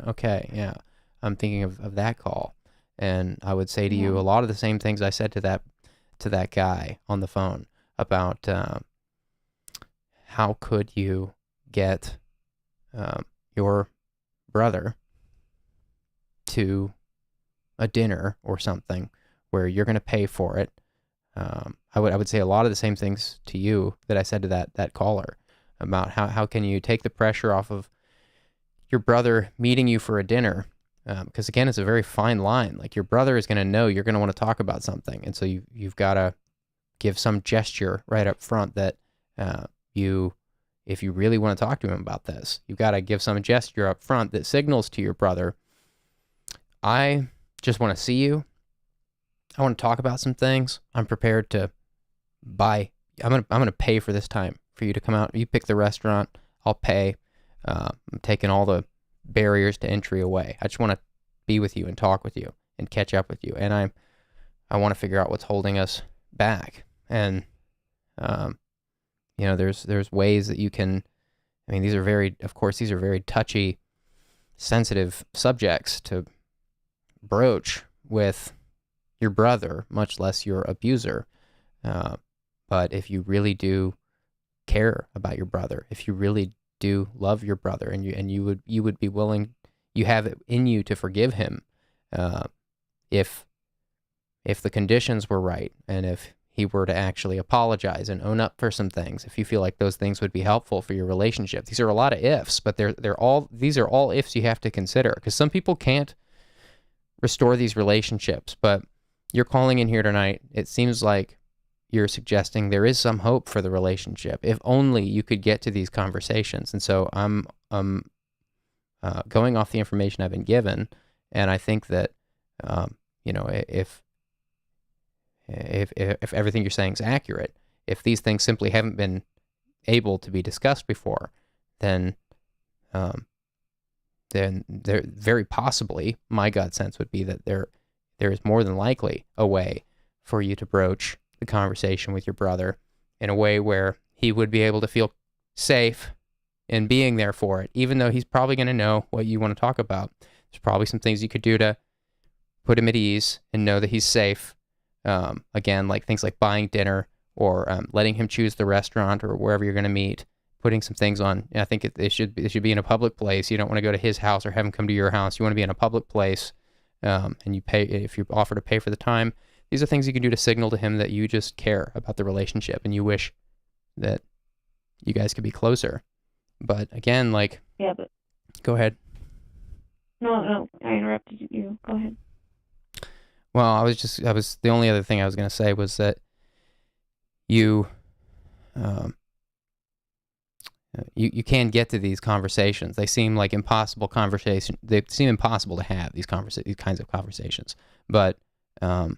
Okay, yeah. I'm thinking of that call. And I would say to you a lot of the same things I said to that guy on the phone about how could you get your brother to a dinner or something where you're going to pay for it. I would say a lot of the same things to you that I said to that caller about how can you take the pressure off of your brother meeting you for a dinner, because again, it's a very fine line. Like, your brother is going to know you're going to want to talk about something, and so you've got to give some gesture right up front that if you really want to talk to him about this, you've got to give some gesture up front that signals to your brother, I just want to see you. I want to talk about some things. I'm prepared to I'm gonna pay for this time for you to come out. You pick the restaurant, I'll pay. I'm taking all the barriers to entry away. I just want to be with you and talk with you and catch up with you. And I want to figure out what's holding us back. And there's ways that you can. I mean, these are very touchy, sensitive subjects to broach with your brother, much less your abuser. But if you really do care about your brother, if you really do love your brother, and you would be willing, you have it in you to forgive him, if the conditions were right, and if he were to actually apologize and own up for some things, if you feel like those things would be helpful for your relationship. These are a lot of ifs, but these are all ifs you have to consider, because some people can't restore these relationships. But you're calling in here tonight, it seems like you're suggesting there is some hope for the relationship, if only you could get to these conversations. And so I'm going off the information I've been given, and I think that if everything you're saying is accurate, if these things simply haven't been able to be discussed before, then there very possibly, my gut sense would be that there is more than likely a way for you to broach the conversation with your brother in a way where he would be able to feel safe in being there for it, even though he's probably going to know what you want to talk about. There's probably some things you could do to put him at ease and know that he's safe. Again, like things like buying dinner, or letting him choose the restaurant or wherever you're going to meet, putting some things on. I think it should be in a public place. You don't want to go to his house or have him come to your house. You want to be in a public place, and you pay if you offer to pay for the time. These are things you can do to signal to him that you just care about the relationship and you wish that you guys could be closer. But again, yeah, but go ahead. No, I interrupted you. Go ahead. Well, the only other thing I was going to say was that you can get to these conversations. They seem like impossible conversations. They seem impossible to have these kinds of conversations. But I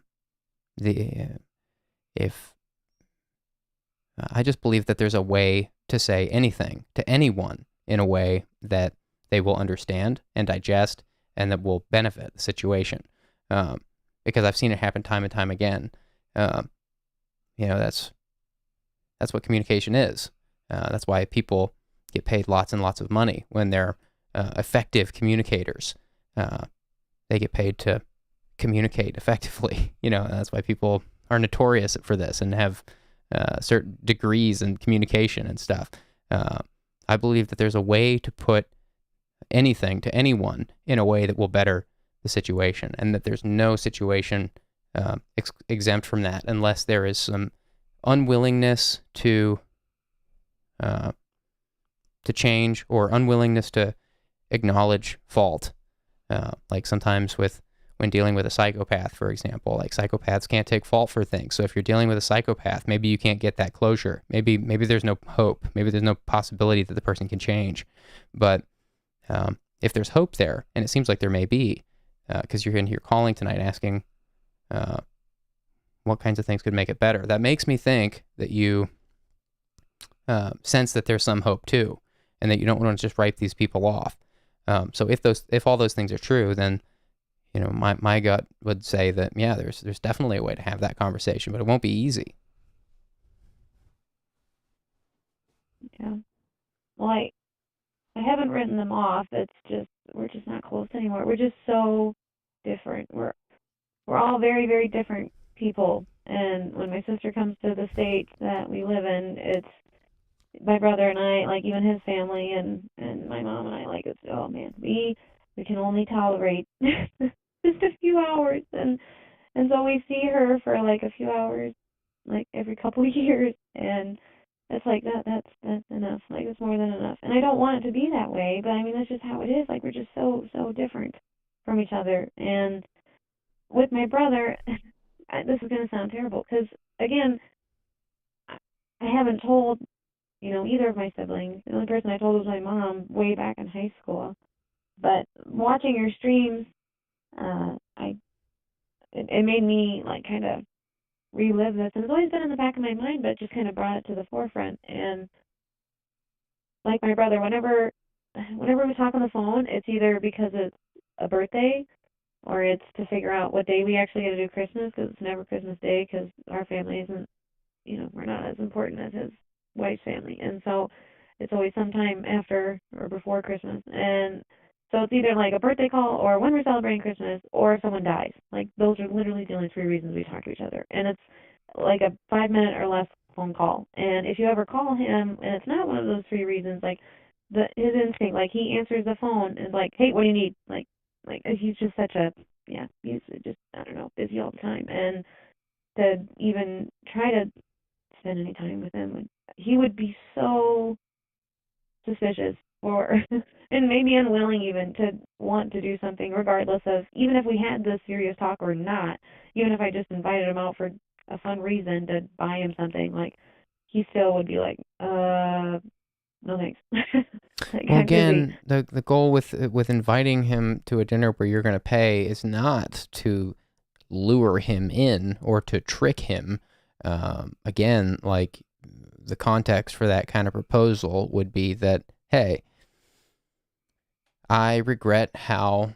just believe that there's a way to say anything to anyone in a way that they will understand and digest, and that will benefit the situation. Because I've seen it happen time and time again. That's what communication is. That's why people get paid lots and lots of money when they're effective communicators. They get paid to communicate effectively. That's why people are notorious for this and have certain degrees in communication and stuff. I believe that there's a way to put anything to anyone in a way that will better the situation, and that there's no situation exempt from that unless there is some unwillingness to change, or unwillingness to acknowledge fault. Like sometimes when dealing with a psychopath, for example, like psychopaths can't take fault for things. So if you're dealing with a psychopath, maybe you can't get that closure. Maybe there's no hope. Maybe there's no possibility that the person can change. But if there's hope there, and it seems like there may be, because you're in here calling tonight asking what kinds of things could make it better, that makes me think that you sense that there's some hope too, and that you don't want to just write these people off. So if all those things are true, then my gut would say that there's definitely a way to have that conversation, but it won't be easy. Yeah. Well, I haven't written them off. It's just we're just not close anymore. We're just so different. We're all very, very different people. And when my sister comes to the state that we live in, my brother and I, like even his family and my mom and I, like it's, oh man, we can only tolerate just a few hours, and so we see her for like a few hours, like every couple of years, and it's like that's enough. Like it's more than enough. And I don't want it to be that way, but I mean that's just how it is. Like we're just so different from each other. And with my brother, this is gonna sound terrible because again, I haven't told either of my siblings. The only person I told was my mom way back in high school. But watching your streams, I it made me like kind of relive this, and it's always been in the back of my mind, but it just kind of brought it to the forefront. And like my brother, whenever we talk on the phone, it's either because it's a birthday or it's to figure out what day we actually get to do Christmas, because it's never Christmas Day because our family isn't, we're not as important as his wife's family, and so it's always sometime after or before Christmas. And so it's either like a birthday call or when we're celebrating Christmas or if someone dies. Like those are literally the only three reasons we talk to each other. And it's like a 5 minute or less phone call. And if you ever call him and it's not one of those three reasons, like his instinct, like he answers the phone and is like, hey, what do you need? Like he's just such a, yeah, he's just, I don't know, busy all the time. And to even try to spend any time with him, he would be so suspicious or and maybe unwilling even to want to do something regardless of, even if we had this serious talk or not, even if I just invited him out for a fun reason to buy him something, like he still would be like, no thanks. Like, well, again, the goal with inviting him to a dinner where you're going to pay is not to lure him in or to trick him. Again, like the context for that kind of proposal would be that, hey, I regret how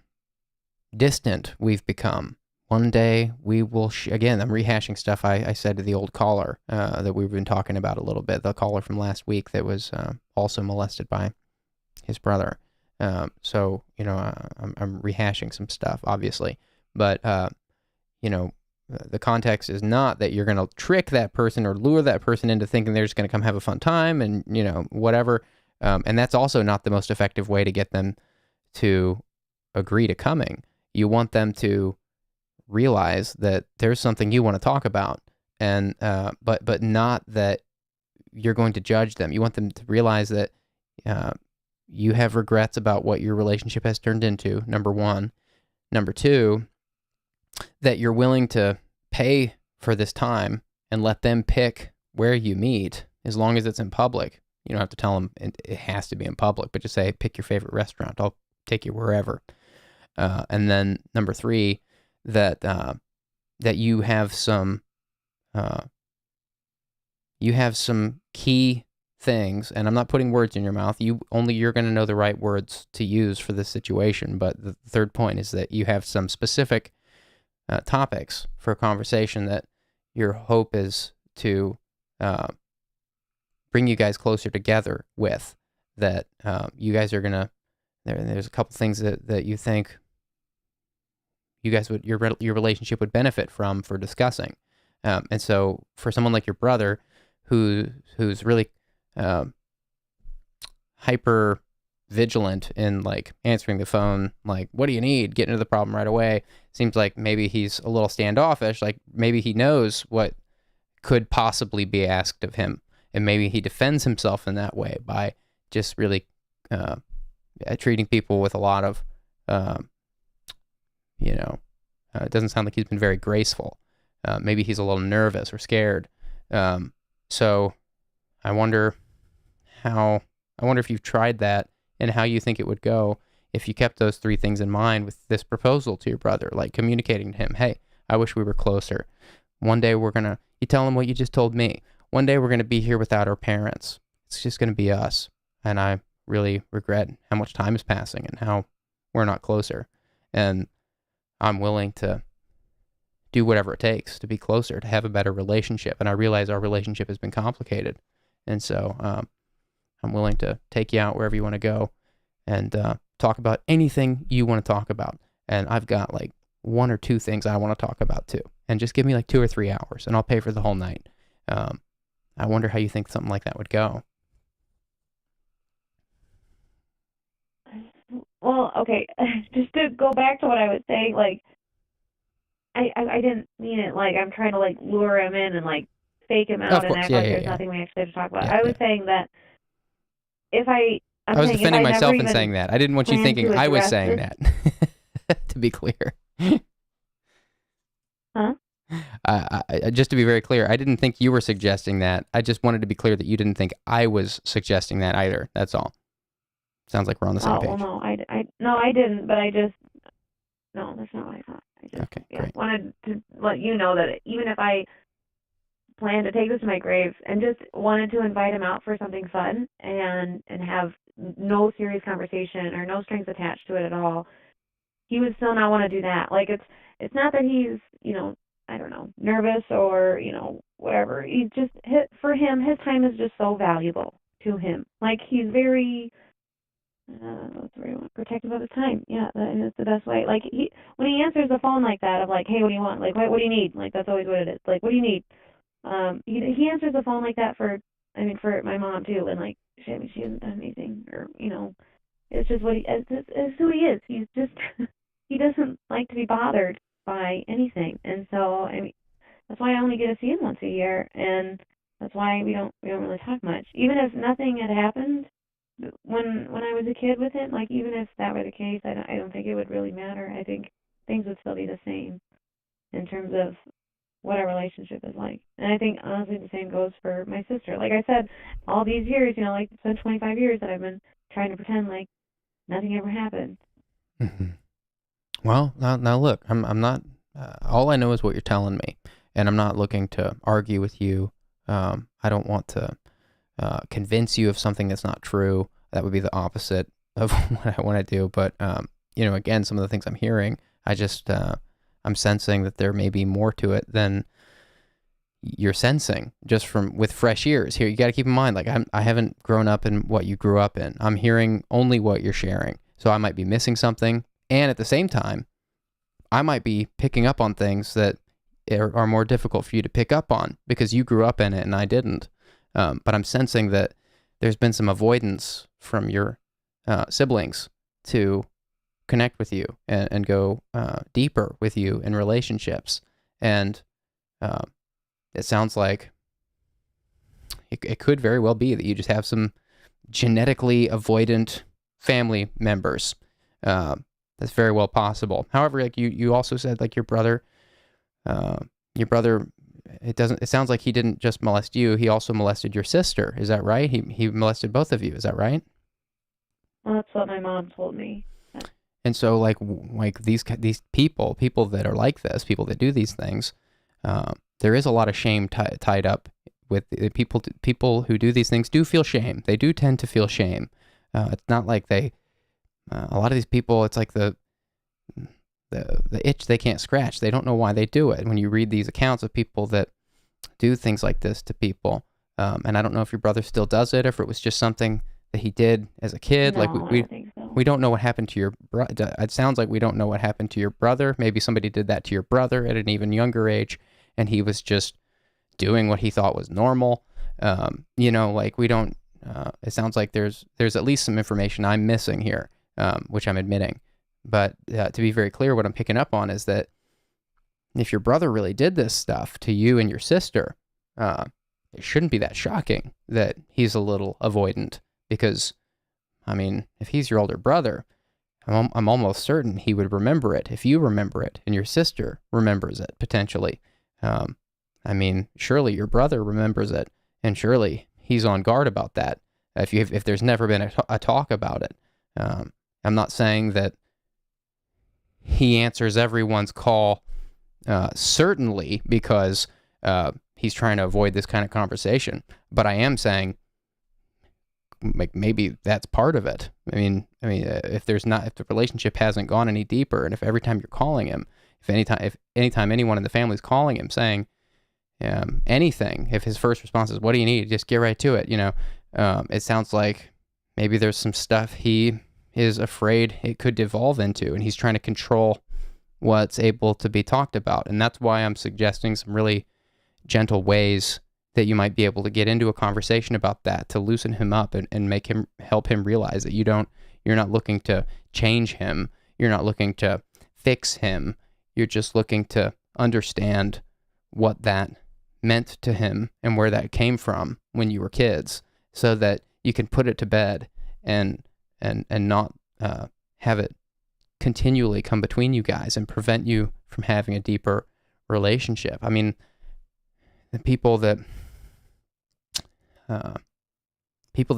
distant we've become. One day we will, again, I'm rehashing stuff I said to the old caller that we've been talking about a little bit, the caller from last week that was also molested by his brother. So, I'm rehashing some stuff, obviously. But, the context is not that you're going to trick that person or lure that person into thinking they're just going to come have a fun time and, whatever. And that's also not the most effective way to get them to agree to coming. You want them to realize that there's something you want to talk about, and but not that you're going to judge them. You want them to realize that you have regrets about what your relationship has turned into, number one. Number two, that you're willing to pay for this time and let them pick where you meet, as long as it's in public. You don't have to tell them it has to be in public, but just say, pick your favorite restaurant. I'll take you wherever. And then number three, that you have some key things, and I'm not putting words in your mouth. You're going to know the right words to use for this situation. But the third point is that you have some specific topics for a conversation that your hope is to bring you guys closer together with, that you guys are gonna, there's a couple things that you think you guys would, your relationship would benefit from for discussing. And so for someone like your brother who's really hyper vigilant in like answering the phone, like, what do you need? Get into the problem right away. Seems like maybe he's a little standoffish. Like maybe he knows what could possibly be asked of him, and maybe he defends himself in that way by just really treating people with a lot of, it doesn't sound like he's been very graceful. Maybe he's a little nervous or scared. So I wonder if you've tried that and how you think it would go if you kept those three things in mind with this proposal to your brother, like communicating to him, hey, I wish we were closer. One day you tell him what you just told me. One day we're going to be here without our parents. It's just going to be us. And I really regret how much time is passing and how we're not closer. And I'm willing to do whatever it takes to be closer, to have a better relationship. And I realize our relationship has been complicated. And so I'm willing to take you out wherever you want to go and talk about anything you want to talk about. And I've got like one or two things I want to talk about too. And just give me like 2 or 3 hours and I'll pay for the whole night. I wonder how you think something like that would go. Well, okay, just to go back to what I was saying, like, I didn't mean it like I'm trying to, like, lure him in and, like, fake him Of out and course, act yeah, like yeah, there's yeah, nothing we actually have to talk about. yeah, I yeah. was saying that I'm I was saying if defending I never myself in even saying that. I didn't want you plan thinking to I was address saying this, that. To be clear. huh? Just to be very clear, I didn't think you were suggesting that. I just wanted to be clear that you didn't think I was suggesting that either. That's all. Sounds like we're on the same Oh, well, page. no, no, I didn't, but no, that's not what I thought. I just, Okay, yeah, great. wanted to let you know that even if I planned to take this to my grave and just wanted to invite him out for something fun and have no serious conversation or no strings attached to it at all, he would still not want to do that. Like, it's not that he's, I don't know, nervous or, whatever. He's just, for him, his time is just so valuable to him. Like, he's very, what's the right one? Protective of his time. Yeah, and it's the best way. Like, when he answers the phone like that, of like, hey, what do you want? Like, what do you need? Like, that's always what it is. Like, what do you need? He answers the phone like that for my mom too, and like, she hasn't done anything, or it's just it's who he is. He's just he doesn't like to be bothered by anything, and so that's why I only get to see him once a year, and that's why we don't really talk much. Even if nothing had happened when I was a kid with him, like, even if that were the case, I don't think it would really matter. I think things would still be the same in terms of what our relationship is like. And I think honestly the same goes for my sister. Like I said, all these years, like it's been 25 years that I've been trying to pretend like nothing ever happened. Mm-hmm. Well, now look, I'm not. All I know is what you're telling me, and I'm not looking to argue with you. I don't want to convince you of something that's not true. That would be the opposite of what I want to do. But again, some of the things I'm hearing, I'm sensing that there may be more to it than you're sensing just with fresh ears. Here, you got to keep in mind, like, I haven't grown up in what you grew up in. I'm hearing only what you're sharing. So I might be missing something. And at the same time, I might be picking up on things that are more difficult for you to pick up on because you grew up in it and I didn't. But I'm sensing that there's been some avoidance from your siblings to connect with you and go deeper with you in relationships. And it sounds like it could very well be that you just have some genetically avoidant family members. That's very well possible. However, like you also said, like your brother, it sounds like he didn't just molest you, he also molested your sister. Is that right? He molested both of you. Is that right? Well, that's what my mom told me. And so like these people that are like this, people that do these things, there is a lot of shame tied up with people who do these things do feel shame. They do tend to feel shame. It's not like a lot of these people, it's like the itch they can't scratch. They don't know why they do it. When you read these accounts of people that do things like this to people, and I don't know if your brother still does it, or if it was just something that he did as a kid. No, like I don't think so. we don't know what happened to your brother. It sounds like we don't know what happened to your brother. Maybe somebody did that to your brother at an even younger age, and he was just doing what he thought was normal. Like we don't. It sounds like there's at least some information I'm missing here, which I'm admitting. But to be very clear, what I'm picking up on is that if your brother really did this stuff to you and your sister, it shouldn't be that shocking that he's a little avoidant. Because, I mean, if he's your older brother, I'm almost certain he would remember it if you remember it and your sister remembers it, potentially. I mean, surely your brother remembers it, and surely he's on guard about that if there's never been a talk about it. I'm not saying that he answers everyone's call, certainly because he's trying to avoid this kind of conversation, but I am saying maybe that's part of it. I mean, if the relationship hasn't gone any deeper, and if every time you're calling him, if anytime anyone in the family is calling him saying anything, if his first response is, "What do you need?" Just get right to it. It sounds like maybe there's some stuff he is afraid it could devolve into, and he's trying to control what's able to be talked about. And that's why I'm suggesting some really gentle ways that you might be able to get into a conversation about that to loosen him up and help him realize that you're You're not looking to change him. You're not looking to fix him. You're just looking to understand what that meant to him and where that came from when you were kids, so that you can put it to bed and not have it continually come between you guys and prevent you from having a deeper relationship. I mean, the people that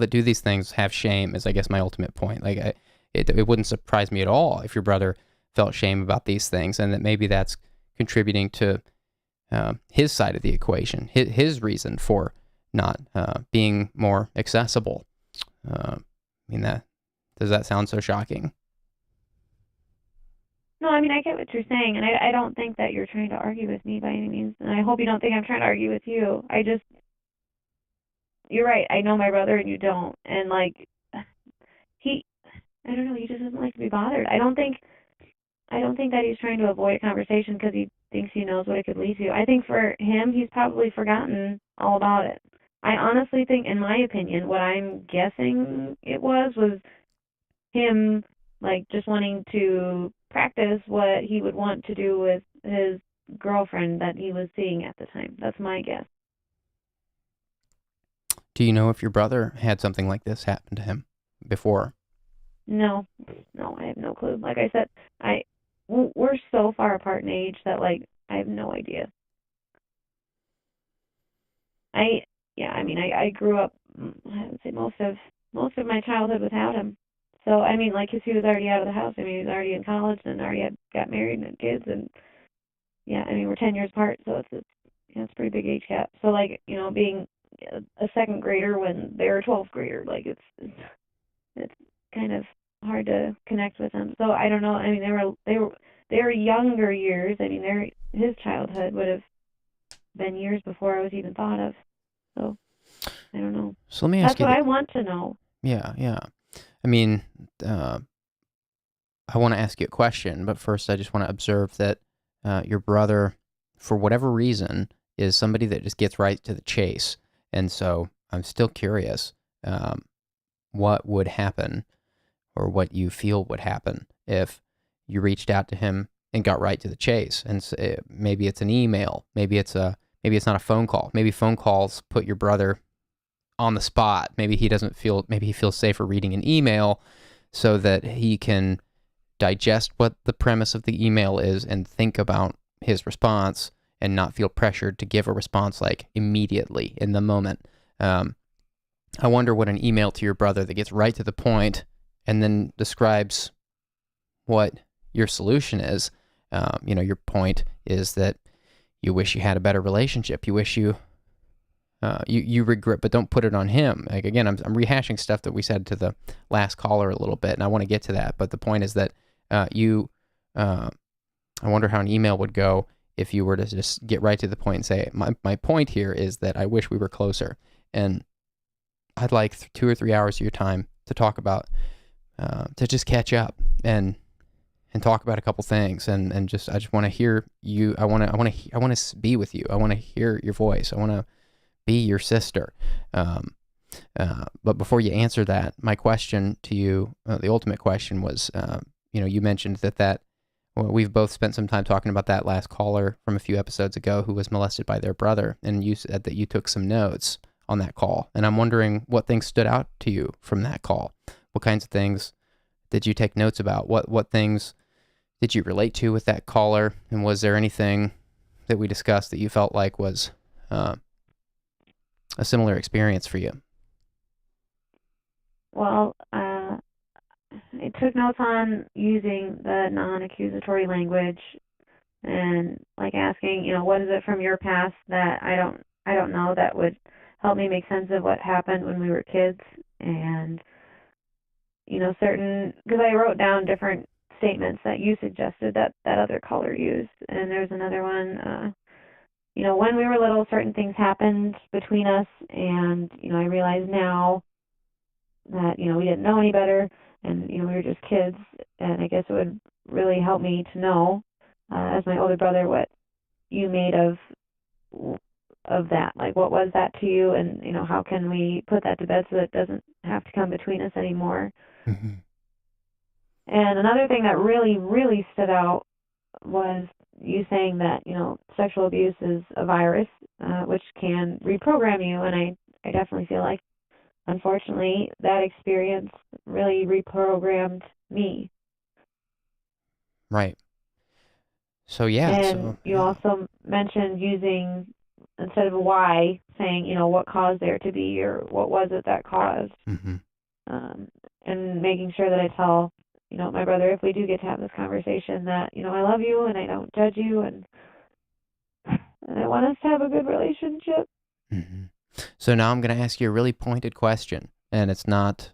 do these things have shame, is I guess my ultimate point. Like, it wouldn't surprise me at all if your brother felt shame about these things, and that maybe that's contributing to his side of the equation, his reason for not being more accessible. I mean, does that sound so shocking? No, I mean, I get what you're saying, and I don't think that you're trying to argue with me by any means, and I hope you don't think I'm trying to argue with you. You're right, I know my brother and you don't, and like, I don't know, he just doesn't like to be bothered. I don't think that he's trying to avoid a conversation because he thinks he knows what it could lead to. I think for him, he's probably forgotten all about it. I honestly think, in my opinion, what I'm guessing it was him, like, just wanting to practice what he would want to do with his girlfriend that he was seeing at the time. That's my guess. Do you know if your brother had something like this happen to him before? No, I have no clue. Like I said, we're so far apart in age that, like, I have no idea. I grew up, I would say most of my childhood without him. So, I mean, like, 'cause he was already out of the house. I mean, he was already in college and already got married and had kids, and yeah, I mean, we're 10 years apart, so it's a pretty big age gap. So, like, being a second grader when they're a 12th grader, like, it's kind of hard to connect with them. So I don't know. I mean, they were younger years. I mean, his childhood would have been years before I was even thought of. So I don't know. So let me ask you. That's what I want to know. Yeah. I mean, I want to ask you a question, but first I just want to observe that your brother, for whatever reason, is somebody that just gets right to the chase. And so I'm still curious what would happen, or what you feel would happen, if you reached out to him and got right to the chase. And maybe it's an email, maybe it's not a phone call. Maybe phone calls put your brother on the spot. Maybe he feels safer reading an email so that he can digest what the premise of the email is and think about his response and not feel pressured to give a response like immediately in the moment. I wonder what an email to your brother that gets right to the point and then describes what your solution is. Your point is that you wish you had a better relationship. You wish you regret, but don't put it on him. Like, again, I'm rehashing stuff that we said to the last caller a little bit, and I want to get to that. But the point is that I wonder how an email would go if you were to just get right to the point and say, my point here is that I wish we were closer, and I'd like 2 or 3 hours of your time to talk about, to just catch up and talk about a couple things, and I just want to hear you. I want to be with you. I want to hear your voice. I want to be your sister. But before you answer that, my question to you, the ultimate question was, you mentioned that we've both spent some time talking about that last caller from a few episodes ago who was molested by their brother, and you said that you took some notes on that call, and I'm wondering what things stood out to you from that call. What kinds of things did you take notes about? What things did you relate to with that caller, and was there anything that we discussed that you felt like was a similar experience for you? Well, I took notes on using the non-accusatory language and, like, asking, what is it from your past that I don't know that would help me make sense of what happened when we were kids, and because I wrote down different statements that you suggested that other caller used, and there's another one. When we were little, certain things happened between us, and I realize now that we didn't know any better, and we were just kids, and I guess it would really help me to know, as my older brother, what you made of that. Like, what was that to you, and how can we put that to bed so that it doesn't have to come between us anymore. Mm-hmm. And another thing that really, really stood out was you saying that, sexual abuse is a virus, which can reprogram you. And I definitely feel like, unfortunately, that experience really reprogrammed me. Right. So yeah. And you also mentioned using, instead of why, saying, what caused there to be, or what was it that caused. Mm-hmm. And making sure that I tell, my brother, if we do get to have this conversation, that, I love you and I don't judge you, and I want us to have a good relationship. Mm-hmm. So now I'm going to ask you a really pointed question, and it's not,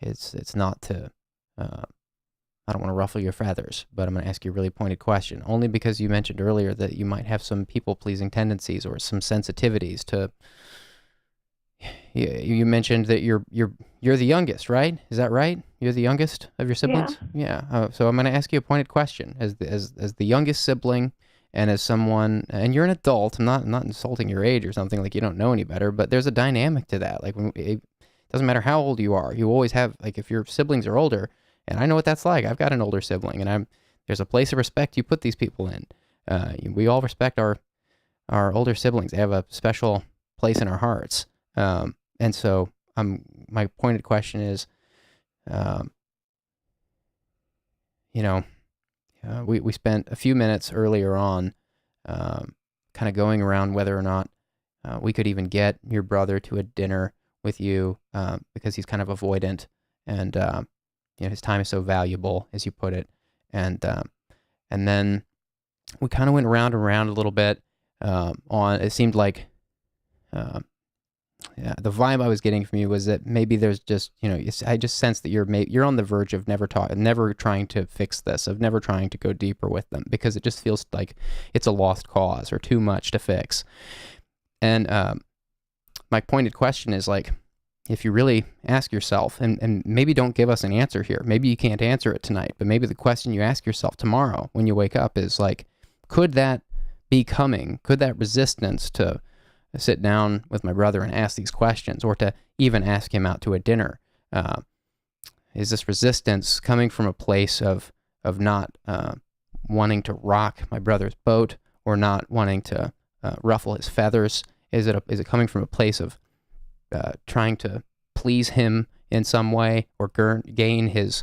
it's not to, I don't want to ruffle your feathers, but I'm going to ask you a really pointed question, only because you mentioned earlier that you might have some people-pleasing tendencies or some sensitivities to. You mentioned that you're the youngest, right? Is that right? You're the youngest of your siblings? Yeah. So I'm going to ask you a pointed question as the youngest sibling, and as someone, and you're an adult. I'm not insulting your age or something, like you don't know any better, but there's a dynamic to that. Like it doesn't matter how old you are, you always have, like, if your siblings are older, and I know what that's like. I've got an older sibling, and there's a place of respect you put these people in. We all respect our older siblings. They have a special place in our hearts. And so my pointed question is, we spent a few minutes earlier on kind of going around whether or not we could even get your brother to a dinner with you because he's kind of avoidant, and his time is so valuable, as you put it. And then we kind of went round and round a little bit on, it seemed like, the vibe I was getting from you was that maybe there's just, I just sense that you're on the verge of never trying to fix this, of never trying to go deeper with them, because it just feels like it's a lost cause or too much to fix. And my pointed question is, like, if you really ask yourself, and maybe don't give us an answer here, maybe you can't answer it tonight, but maybe the question you ask yourself tomorrow when you wake up is, like, could that resistance to sit down with my brother and ask these questions, or to even ask him out to a dinner, is this resistance coming from a place of not wanting to rock my brother's boat, or not wanting to ruffle his feathers? Is it coming from a place of trying to please him in some way, or gain his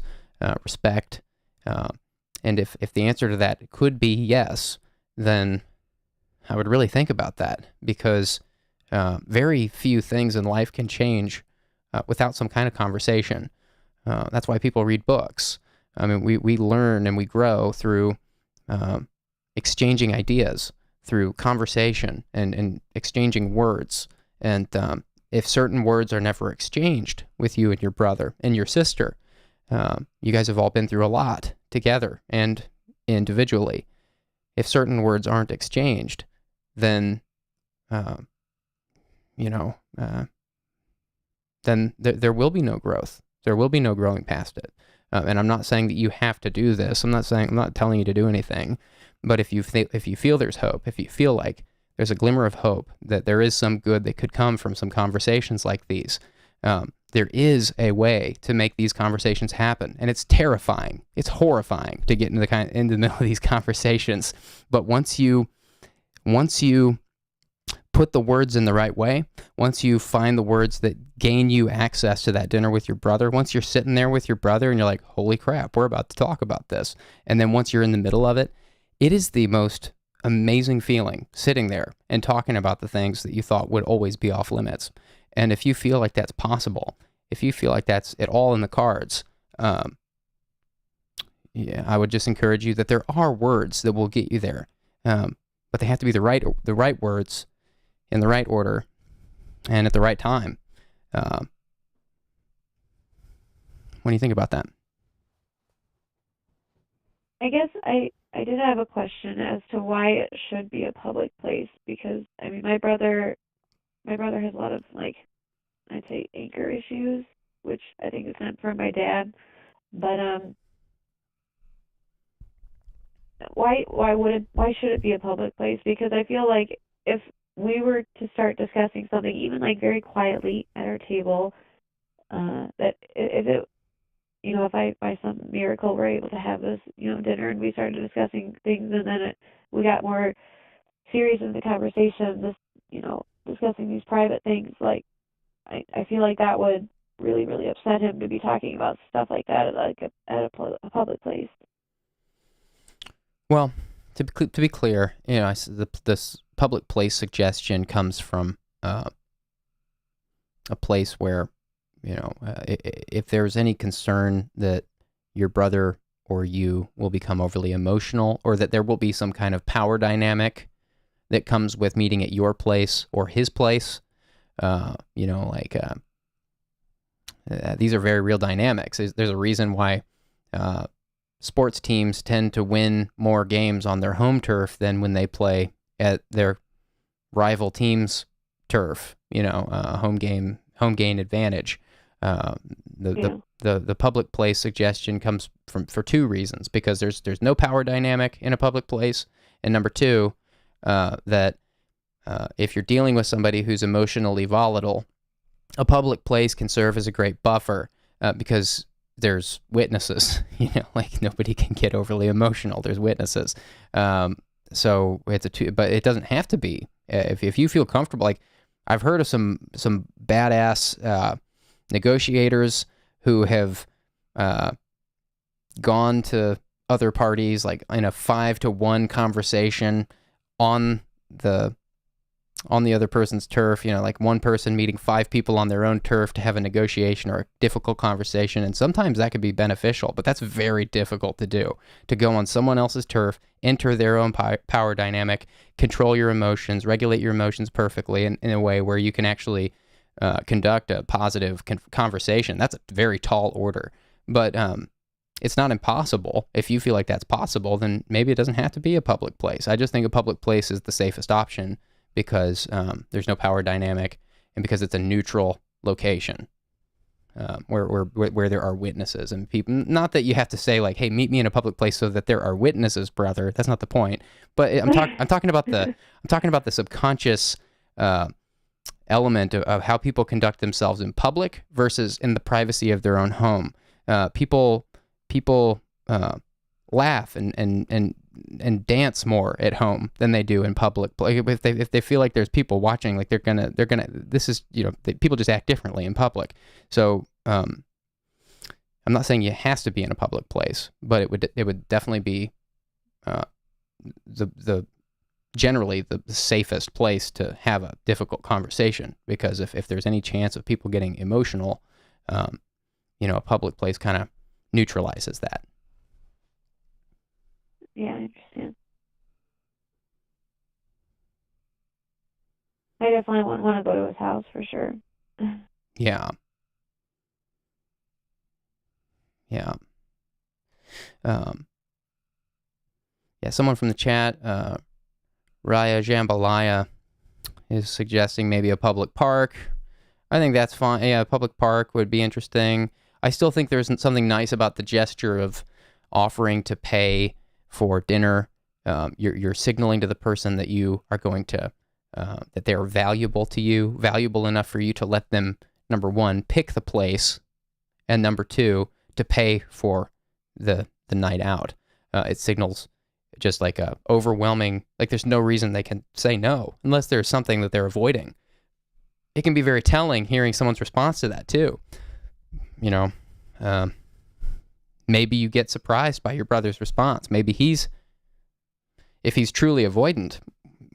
respect? And if the answer to that could be yes, then I would really think about that, because very few things in life can change without some kind of conversation. That's why people read books. I mean, we learn and we grow through exchanging ideas, through conversation and exchanging words. And if certain words are never exchanged with you and your brother and your sister, you guys have all been through a lot together and individually. If certain words aren't exchanged, then then there will be no growth. There will be no growing past it. And I'm not saying that you have to do this. I'm not telling you to do anything. But if you feel there's hope, if you feel like there's a glimmer of hope that there is some good that could come from some conversations like these, there is a way to make these conversations happen. And it's terrifying. It's horrifying to get into the middle of these conversations. But once you put the words in the right way, once you find the words that gain you access to that dinner with your brother, once you're sitting there with your brother and you're like, holy crap, we're about to talk about this. And then once you're in the middle of it, it is the most amazing feeling, sitting there and talking about the things that you thought would always be off limits. And if you feel like that's possible, if you feel like that's at all in the cards, I would just encourage you that there are words that will get you there. But they have to be the right words, in the right order, and at the right time. What do you think about that? I guess I did have a question as to why it should be a public place, because I mean my brother has a lot of, like, I'd say, anger issues, which I think is not from my dad. But why should it be a public place? Because I feel like if we were to start discussing something, even like very quietly at our table, that if if I by some miracle were able to have this, dinner, and we started discussing things, and then we got more serious in the conversation, discussing these private things, like I feel like that would really, really upset him to be talking about stuff like that at a public place. Well, to be clear, this public place suggestion comes from a place where, if there's any concern that your brother or you will become overly emotional, or that there will be some kind of power dynamic that comes with meeting at your place or his place, these are very real dynamics. There's a reason why sports teams tend to win more games on their home turf than when they play at their rival team's turf. Home gain advantage. The public place suggestion comes for two reasons: because there's no power dynamic in a public place, and number two, that if you're dealing with somebody who's emotionally volatile, a public place can serve as a great buffer, because there's witnesses. Like, nobody can get overly emotional. There's witnesses. So it's but it doesn't have to be. If you feel comfortable, like I've heard of some badass negotiators who have gone to other parties, like in a 5-to-1 conversation on the other person's turf, like one person meeting 5 people on their own turf to have a negotiation or a difficult conversation. And sometimes that could be beneficial, but that's very difficult to do, to go on someone else's turf, enter their own power dynamic, control your emotions, regulate your emotions perfectly in a way where you can actually conduct a positive conversation. That's a very tall order, but it's not impossible. If you feel like that's possible, then maybe it doesn't have to be a public place. I just think a public place is the safest option, because there's no power dynamic, and because it's a neutral location where there are witnesses and people. Not that you have to say, like, "Hey, meet me in a public place so that there are witnesses, brother." That's not the point. But I'm talking about the subconscious element of how people conduct themselves in public versus in the privacy of their own home. People laugh and dance more at home than they do in public. Like, if they feel like there's people watching, like they're gonna. This is people just act differently in public. So I'm not saying it has to be in a public place, but it would definitely be generally the safest place to have a difficult conversation, because if there's any chance of people getting emotional, a public place kind of neutralizes that. Yeah, I understand. I definitely wouldn't want to go to his house for sure. Yeah. Yeah. Someone from the chat, Raya Jambalaya, is suggesting maybe a public park. I think that's fine. Yeah, a public park would be interesting. I still think there's something nice about the gesture of offering to pay for dinner. You're signaling to the person that you are going to, that they are valuable to you, valuable enough for you to let them, number one, pick the place, and number two, to pay for the night out. It signals just like a overwhelming, like there's no reason they can say no unless there's something that they're avoiding. It can be very telling hearing someone's response to that too. Maybe you get surprised by your brother's response. Maybe if he's truly avoidant,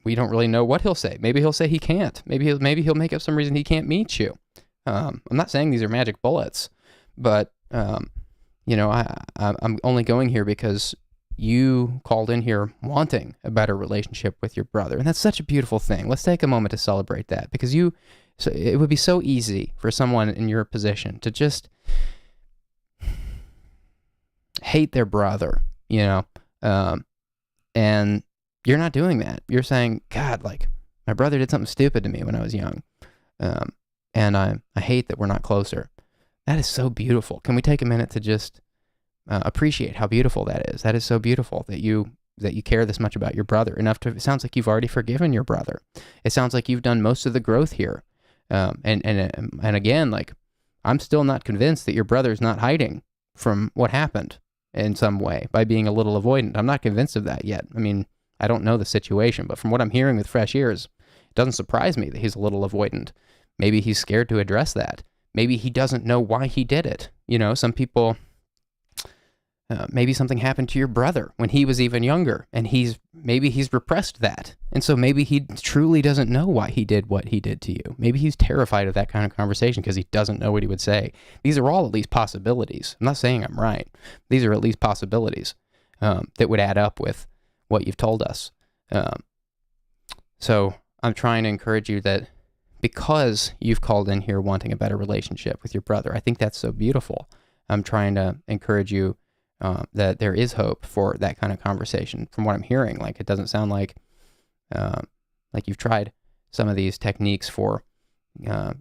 we don't really know what he'll say. Maybe he'll say he can't. Maybe he'll make up some reason he can't meet you. I'm not saying these are magic bullets, but I'm only going here because you called in here wanting a better relationship with your brother, and that's such a beautiful thing. Let's take a moment to celebrate that, because it would be so easy for someone in your position to just hate their brother, and you're not doing that. You're saying, God, like, my brother did something stupid to me when I was young, and I hate that we're not closer. That is so beautiful. Can we take a minute to just appreciate how beautiful that is? That is so beautiful that you care this much about your brother enough to. It sounds like you've already forgiven your brother. It sounds like you've done most of the growth here, and again, like, I'm still not convinced that your brother's not hiding from what happened in some way by being a little avoidant. I'm not convinced of that yet. I mean, I don't know the situation, but from what I'm hearing with fresh ears, it doesn't surprise me that he's a little avoidant. Maybe he's scared to address that. Maybe he doesn't know why he did it. Some people, maybe something happened to your brother when he was even younger, and maybe he's repressed that. And so maybe he truly doesn't know why he did what he did to you. Maybe he's terrified of that kind of conversation because he doesn't know what he would say. These are all at least possibilities. I'm not saying I'm right. These are at least possibilities that would add up with what you've told us. So I'm trying to encourage you that because you've called in here wanting a better relationship with your brother, I think that's so beautiful. I'm trying to encourage you that there is hope for that kind of conversation. From what I'm hearing, like, it doesn't sound like you've tried some of these techniques for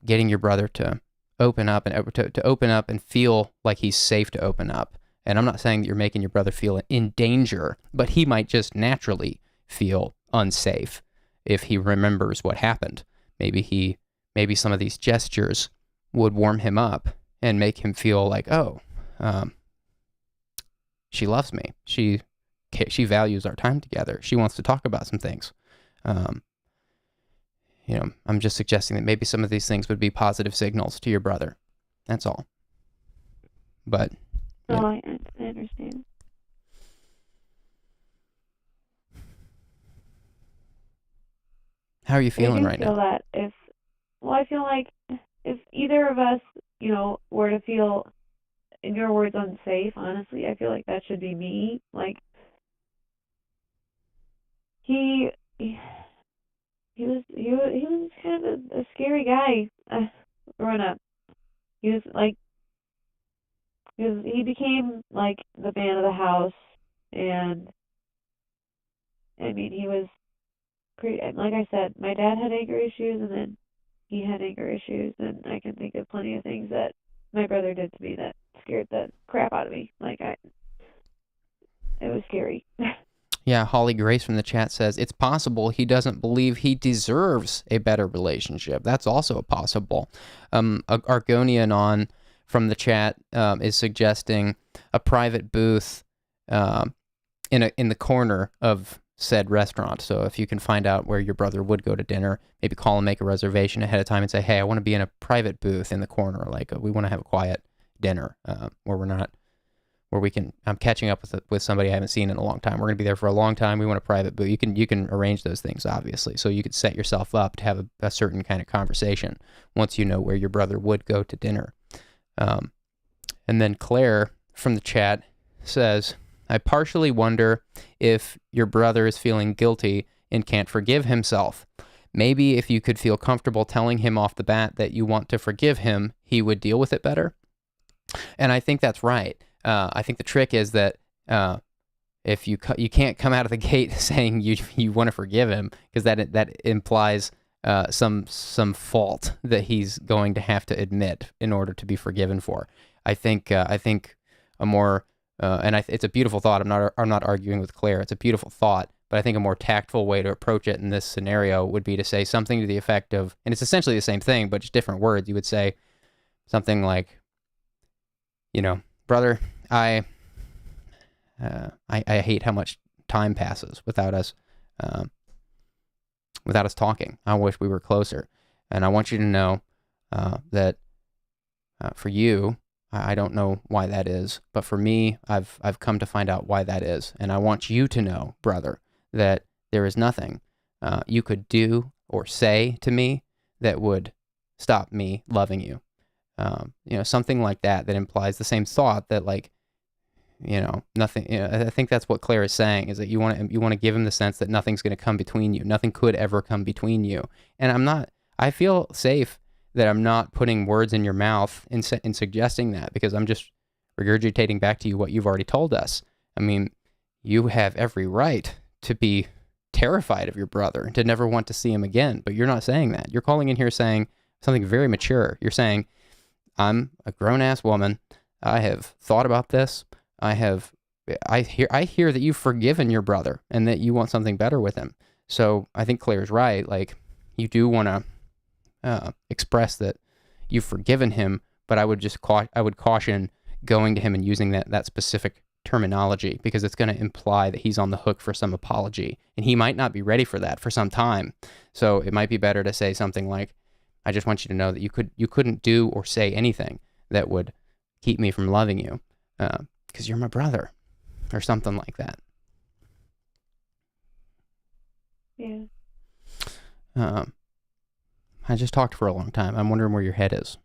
getting your brother to open up and to open up and feel like he's safe to open up. And I'm not saying that you're making your brother feel in danger, but he might just naturally feel unsafe if he remembers what happened. Maybe some of these gestures would warm him up and make him feel like, oh, she loves me. She values our time together. She wants to talk about some things. I'm just suggesting that maybe some of these things would be positive signals to your brother. That's all. But no, I understand. How are you feeling right now? I feel like if either of us, were to feel, in your words, unsafe, honestly, I feel like that should be me. Like, he was kind of a scary guy growing up. He was like, he became like the man of the house, and I mean, he was pretty, like I said, my dad had anger issues, and then he had anger issues, and I can think of plenty of things that my brother did to me that scared the crap out of me. It was scary. Yeah, Holly Grace from the chat says, it's possible he doesn't believe he deserves a better relationship. That's also possible. Argonian from the chat is suggesting a private booth in the corner of said restaurant. So if you can find out where your brother would go to dinner, maybe call and make a reservation ahead of time and say, hey, I want to be in a private booth in the corner. We want to have a quiet dinner I'm catching up with somebody I haven't seen in a long time. We're going to be there for a long time. We want a private booth. You can arrange those things, obviously. So you could set yourself up to have a certain kind of conversation once you know where your brother would go to dinner. And then Claire from the chat says, I partially wonder if your brother is feeling guilty and can't forgive himself. Maybe if you could feel comfortable telling him off the bat that you want to forgive him, he would deal with it better. And I think that's right. I think the trick is that if you can't come out of the gate saying you want to forgive him, because that implies some fault that he's going to have to admit in order to be forgiven for. I think a more it's a beautiful thought. I'm not arguing with Claire. It's a beautiful thought, but I think a more tactful way to approach it in this scenario would be to say something to the effect of, and it's essentially the same thing, but just different words. You would say something like, brother, I hate how much time passes without us talking. I wish we were closer, and I want you to know that for you, I don't know why that is, but for me, I've come to find out why that is, and I want you to know, brother, that there is nothing you could do or say to me that would stop me loving you. Something like that implies the same thought that, nothing. I think that's what Claire is saying, is that you want to give him the sense that nothing's going to come between you. Nothing could ever come between you. And I feel safe that I'm not putting words in your mouth in suggesting that, because I'm just regurgitating back to you what you've already told us. I mean, you have every right to be terrified of your brother and to never want to see him again, but you're not saying that. You're calling in here saying something very mature. You're saying, I'm a grown-ass woman. I have thought about this. I hear that you've forgiven your brother and that you want something better with him. So I think Claire's right. You do want to express that you've forgiven him, but I would caution going to him and using that specific terminology, because it's going to imply that he's on the hook for some apology, and he might not be ready for that for some time. So it might be better to say something like, I just want you to know that you couldn't do or say anything that would keep me from loving you, because you're my brother, or something like that. Yeah. I just talked for a long time. I'm wondering where your head is.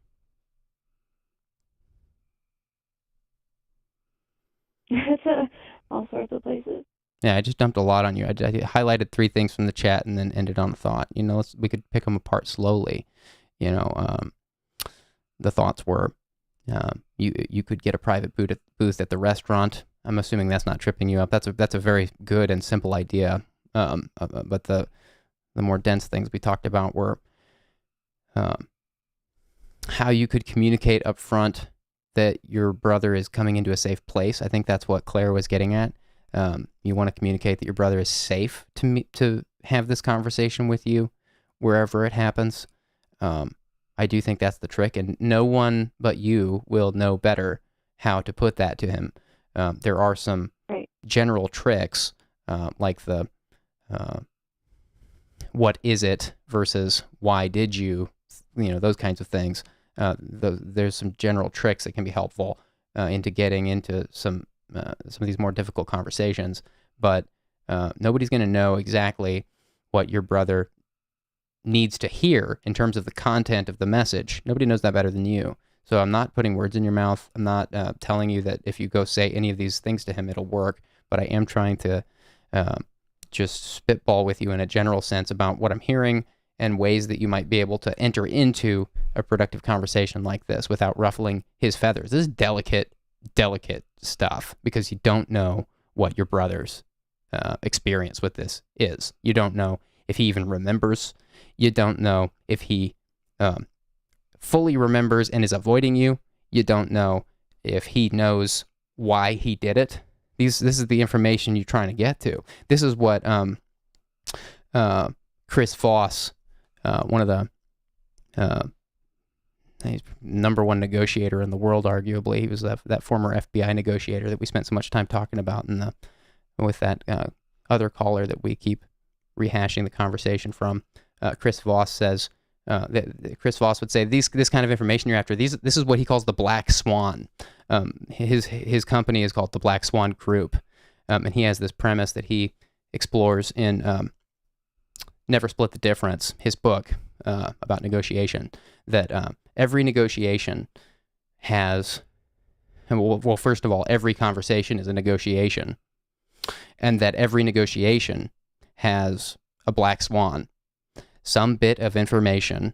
It's all sorts of places. Yeah, I just dumped a lot on you. I highlighted 3 things from the chat and then ended on a thought. We could pick them apart slowly. The thoughts were, you could get a private booth at the restaurant. I'm assuming that's not tripping you up. That's a very good and simple idea. But the more dense things we talked about were how you could communicate up front that your brother is coming into a safe place. I think that's what Claire was getting at. You want to communicate that your brother is safe to have this conversation with you wherever it happens. I do think that's the trick, and no one but you will know better how to put that to him. There are some general tricks, like the what is it versus why did you, those kinds of things. There's some general tricks that can be helpful into getting into some of these more difficult conversations, but nobody's going to know exactly what your brother needs to hear in terms of the content of the message. Nobody knows that better than you. So I'm not putting words in your mouth. I'm not telling you that if you go say any of these things to him, it'll work, but I am trying to just spitball with you in a general sense about what I'm hearing and ways that you might be able to enter into a productive conversation like this without ruffling his feathers. This is delicate stuff, because you don't know what your brother's experience with this is. You don't know if he even remembers. You don't know if he fully remembers and is avoiding you. You don't know if he knows why he did it. This is the information you're trying to get to. This is what Chris Voss, one of the he's number one negotiator in the world, arguably. He was that former FBI negotiator that we spent so much time talking about with that other caller that we keep rehashing the conversation from. Chris Voss says, Chris Voss would say, this kind of information you're after, this is what he calls the Black Swan. His company is called the Black Swan Group, and he has this premise that he explores in Never Split the Difference, his book about negotiation, that every negotiation has, well, first of all, every conversation is a negotiation, and that every negotiation has a black swan, some bit of information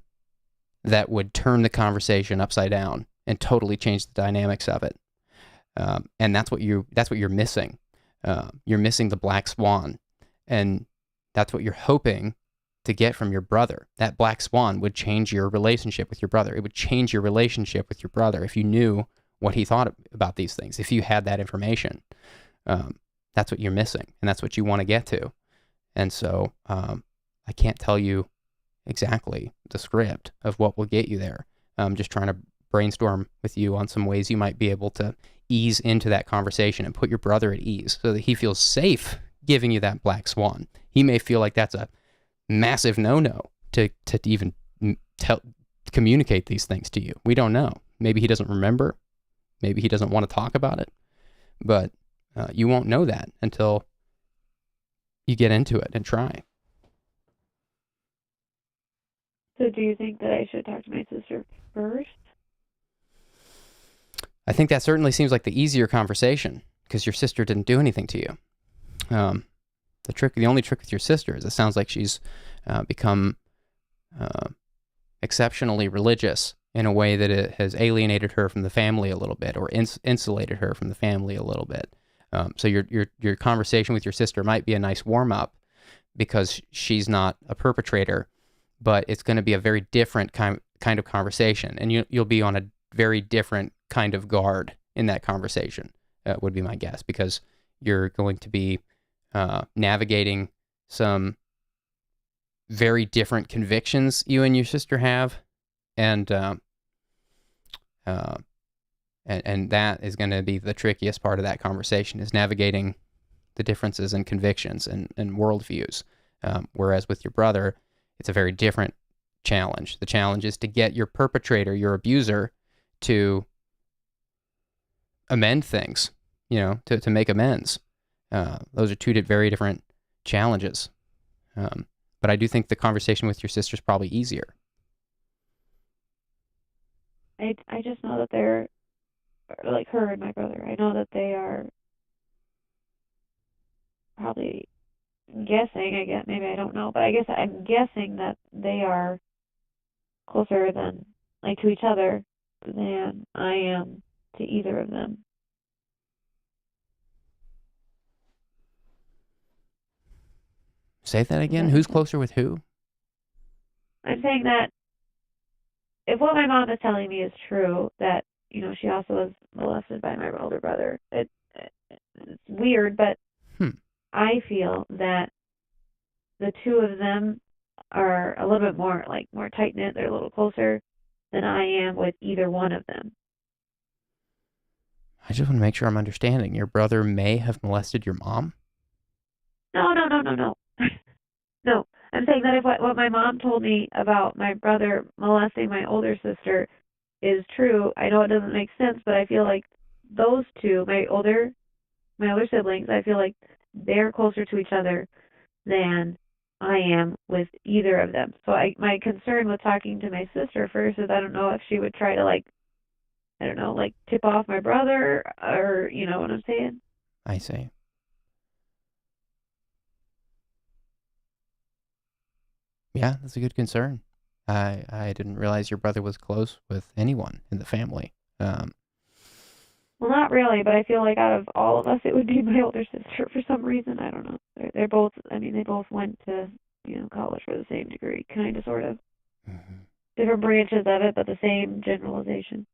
that would turn the conversation upside down and totally change the dynamics of it. And that's what you're missing. You're missing the black swan, and that's what you're hoping to get from your brother. That black swan would change your relationship with your brother. It would change your relationship with your brother if you knew what he thought about these things. If you had that information, that's what you're missing, and that's what you want to get to. And so I can't tell you exactly the script of what will get you there. I'm just trying to brainstorm with you on some ways you might be able to ease into that conversation and put your brother at ease so that he feels safe giving you that black swan. He may feel like that's a massive no-no to even communicate these things to you. We don't know. Maybe he doesn't remember. Maybe he doesn't want to talk about it. But you won't know that until you get into it and try. So do you think that I should talk to my sister first? I think that certainly seems like the easier conversation, because your sister didn't do anything to you. The only trick with your sister is it sounds like she's become exceptionally religious in a way that it has alienated her from the family a little bit, or insulated her from the family a little bit. So your conversation with your sister might be a nice warm-up, because she's not a perpetrator, but it's going to be a very different kind of conversation, and you'll be on a very different kind of guard in that conversation, would be my guess, because you're going to be navigating some very different convictions you and your sister have, and And that is going to be the trickiest part of that conversation, is navigating the differences in convictions and worldviews. Whereas with your brother, it's a very different challenge. The challenge is to get your perpetrator, your abuser, to amend things, to make amends. Those are two very different challenges. But I do think the conversation with your sister is probably easier. I just know that they're, like her and my brother, I know that they are probably guessing, I guess, maybe I don't know, but I guess I'm guessing that they are closer than, like, to each other than I am to either of them. Say that again? Who's closer with who? I'm saying that if what my mom is telling me is true, that, she also was molested by my older brother, it's weird, but I feel that the two of them are a little bit more tight-knit, they're a little closer than I am with either one of them. I just want to make sure I'm understanding. Your brother may have molested your mom? No. No. I'm saying that if what my mom told me about my brother molesting my older sister is true, I know it doesn't make sense, but I feel like those two, my older siblings, I feel like they're closer to each other than I am with either of them. So my concern with talking to my sister first is I don't know if she would try to tip off my brother, or you know what I'm saying? I see. Yeah, that's a good concern. I didn't realize your brother was close with anyone in the family. Well, not really, but I feel like out of all of us, it would be my older sister for some reason. I don't know. They're both, they both went to, college for the same degree, kind of, sort of. Mm-hmm. Different branches of it, but the same generalization.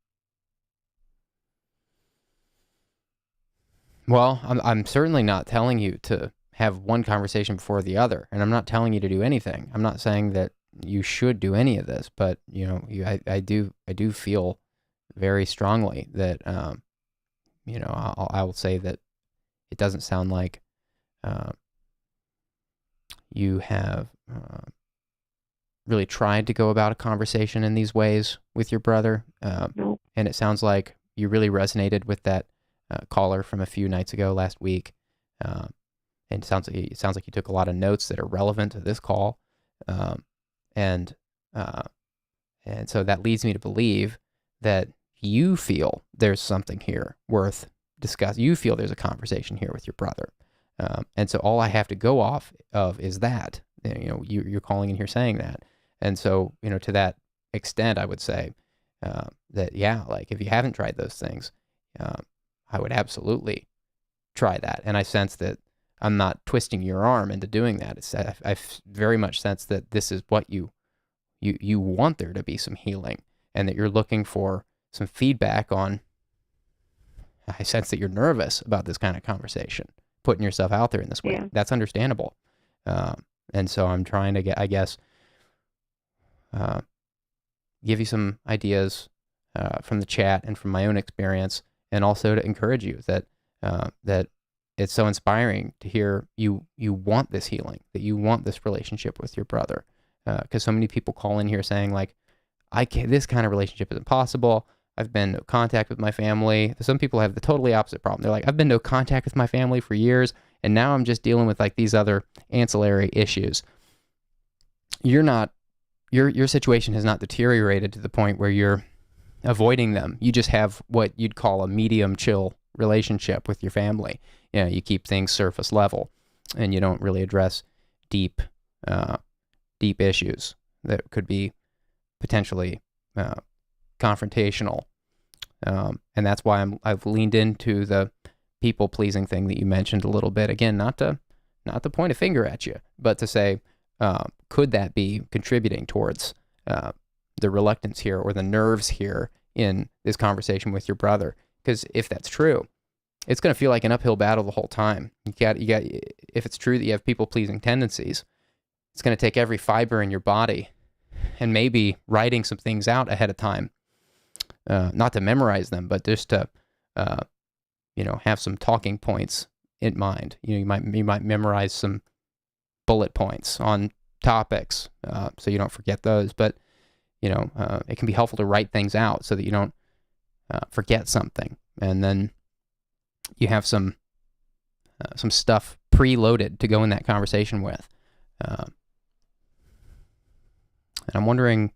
Well, I'm certainly not telling you to have one conversation before the other, and I'm not telling you to do anything. I'm not saying that you should do any of this, but I do feel very strongly that I will say that it doesn't sound like you have really tried to go about a conversation in these ways with your brother. Nope. And it sounds like you really resonated with that caller from a few nights ago last week. And it sounds like you took a lot of notes that are relevant to this call. And so that leads me to believe that you feel there's something here worth discussing. You feel there's a conversation here with your brother. And so all I have to go off of is that, you're calling in here saying that. And so, to that extent, I would say that, yeah, like if you haven't tried those things, I would absolutely try that. And I sense that I'm not twisting your arm into doing that. I very much sense that this is what you want there to be some healing, and that you're looking for some feedback on. I sense that you're nervous about this kind of conversation, putting yourself out there in this way. Yeah. That's understandable. And so I'm trying to give you some ideas from the chat and from my own experience, and also to encourage you that it's so inspiring to hear you want this healing, that you want this relationship with your brother. Because so many people call in here saying, like, this kind of relationship is impossible. I've been no contact with my family. Some people have the totally opposite problem. They're like, I've been no contact with my family for years, and now I'm just dealing with like these other ancillary issues. Your situation has not deteriorated to the point where you're avoiding them. You just have what you'd call a medium chill relationship with your family. You keep things surface level, and you don't really address deep issues that could be potentially confrontational. And that's why I've leaned into the people pleasing thing that you mentioned a little bit. Again, not to point a finger at you, but to say, could that be contributing towards the reluctance here, or the nerves here in this conversation with your brother? Because if that's true, it's going to feel like an uphill battle the whole time. You got. If it's true that you have people pleasing tendencies, it's going to take every fiber in your body, and maybe writing some things out ahead of time not to memorize them, but just to, have some talking points in mind. You might memorize some bullet points on topics, so you don't forget those. But it can be helpful to write things out so that you don't forget something, and then you have some stuff preloaded to go in that conversation with. And I'm wondering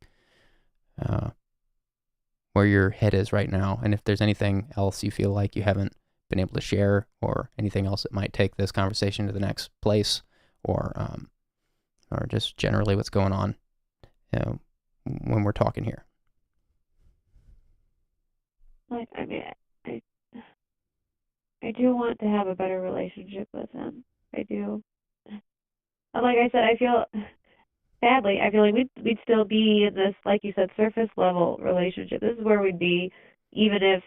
where your head is right now, and if there's anything else you feel like you haven't been able to share, or anything else that might take this conversation to the next place, or just generally what's going on when we're talking here. I do want to have a better relationship with him. I do. Like I said, I feel like we'd still be in this, like you said, surface level relationship. This is where we'd be, even if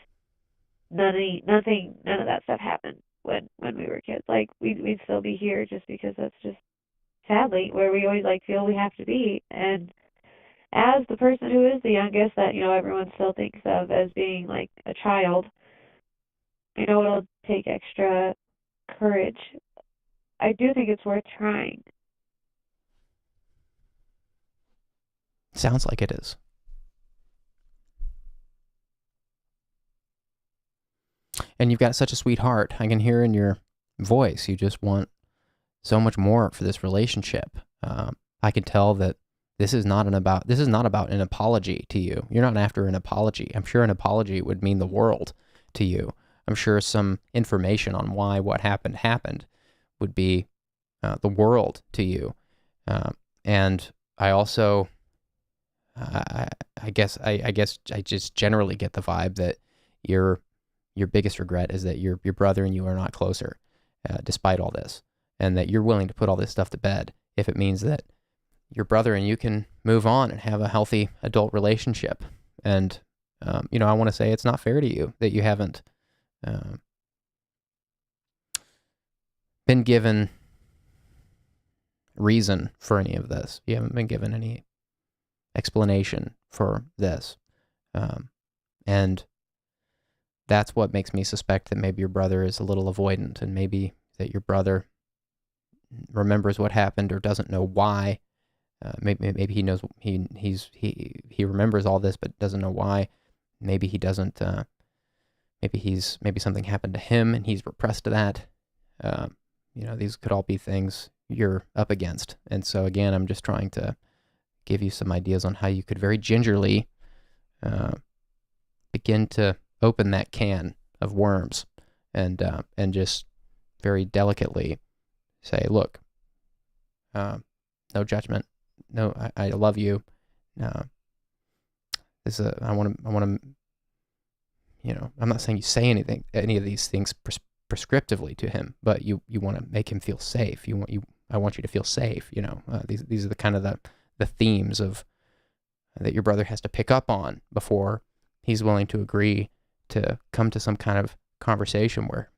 none of that stuff happened when we were kids. Like we'd still be here, just because that's just sadly where we always feel we have to be. And as the person who is the youngest, that everyone still thinks of as being like a child, I know it'll take extra courage. I do think it's worth trying. Sounds like it is. And you've got such a sweet heart. I can hear in your voice you just want so much more for this relationship. I can tell that this is not about an apology to you. You're not after an apology. I'm sure an apology would mean the world to you. I'm sure some information on why what happened would be the world to you. And I also, I guess I just generally get the vibe that your biggest regret is that your brother and you are not closer, despite all this, and that you're willing to put all this stuff to bed if it means that your brother and you can move on and have a healthy adult relationship. And I want to say it's not fair to you that you haven't been given reason for any of this. You haven't been given any explanation for this. And that's what makes me suspect that maybe your brother is a little avoidant, and maybe that your brother remembers what happened or doesn't know why. Maybe he knows he remembers all this but doesn't know why. Maybe he doesn't. Maybe something happened to him and he's repressed that. These could all be things you're up against. And so again, I'm just trying to give you some ideas on how you could very gingerly begin to open that can of worms, and just very delicately say, look, no judgment. No, I love you. I want to, I'm not saying you say any of these things prescriptively to him, but you want to make him feel safe. I want you to feel safe. These are the kind of the themes of that your brother has to pick up on before he's willing to agree to come to some kind of conversation where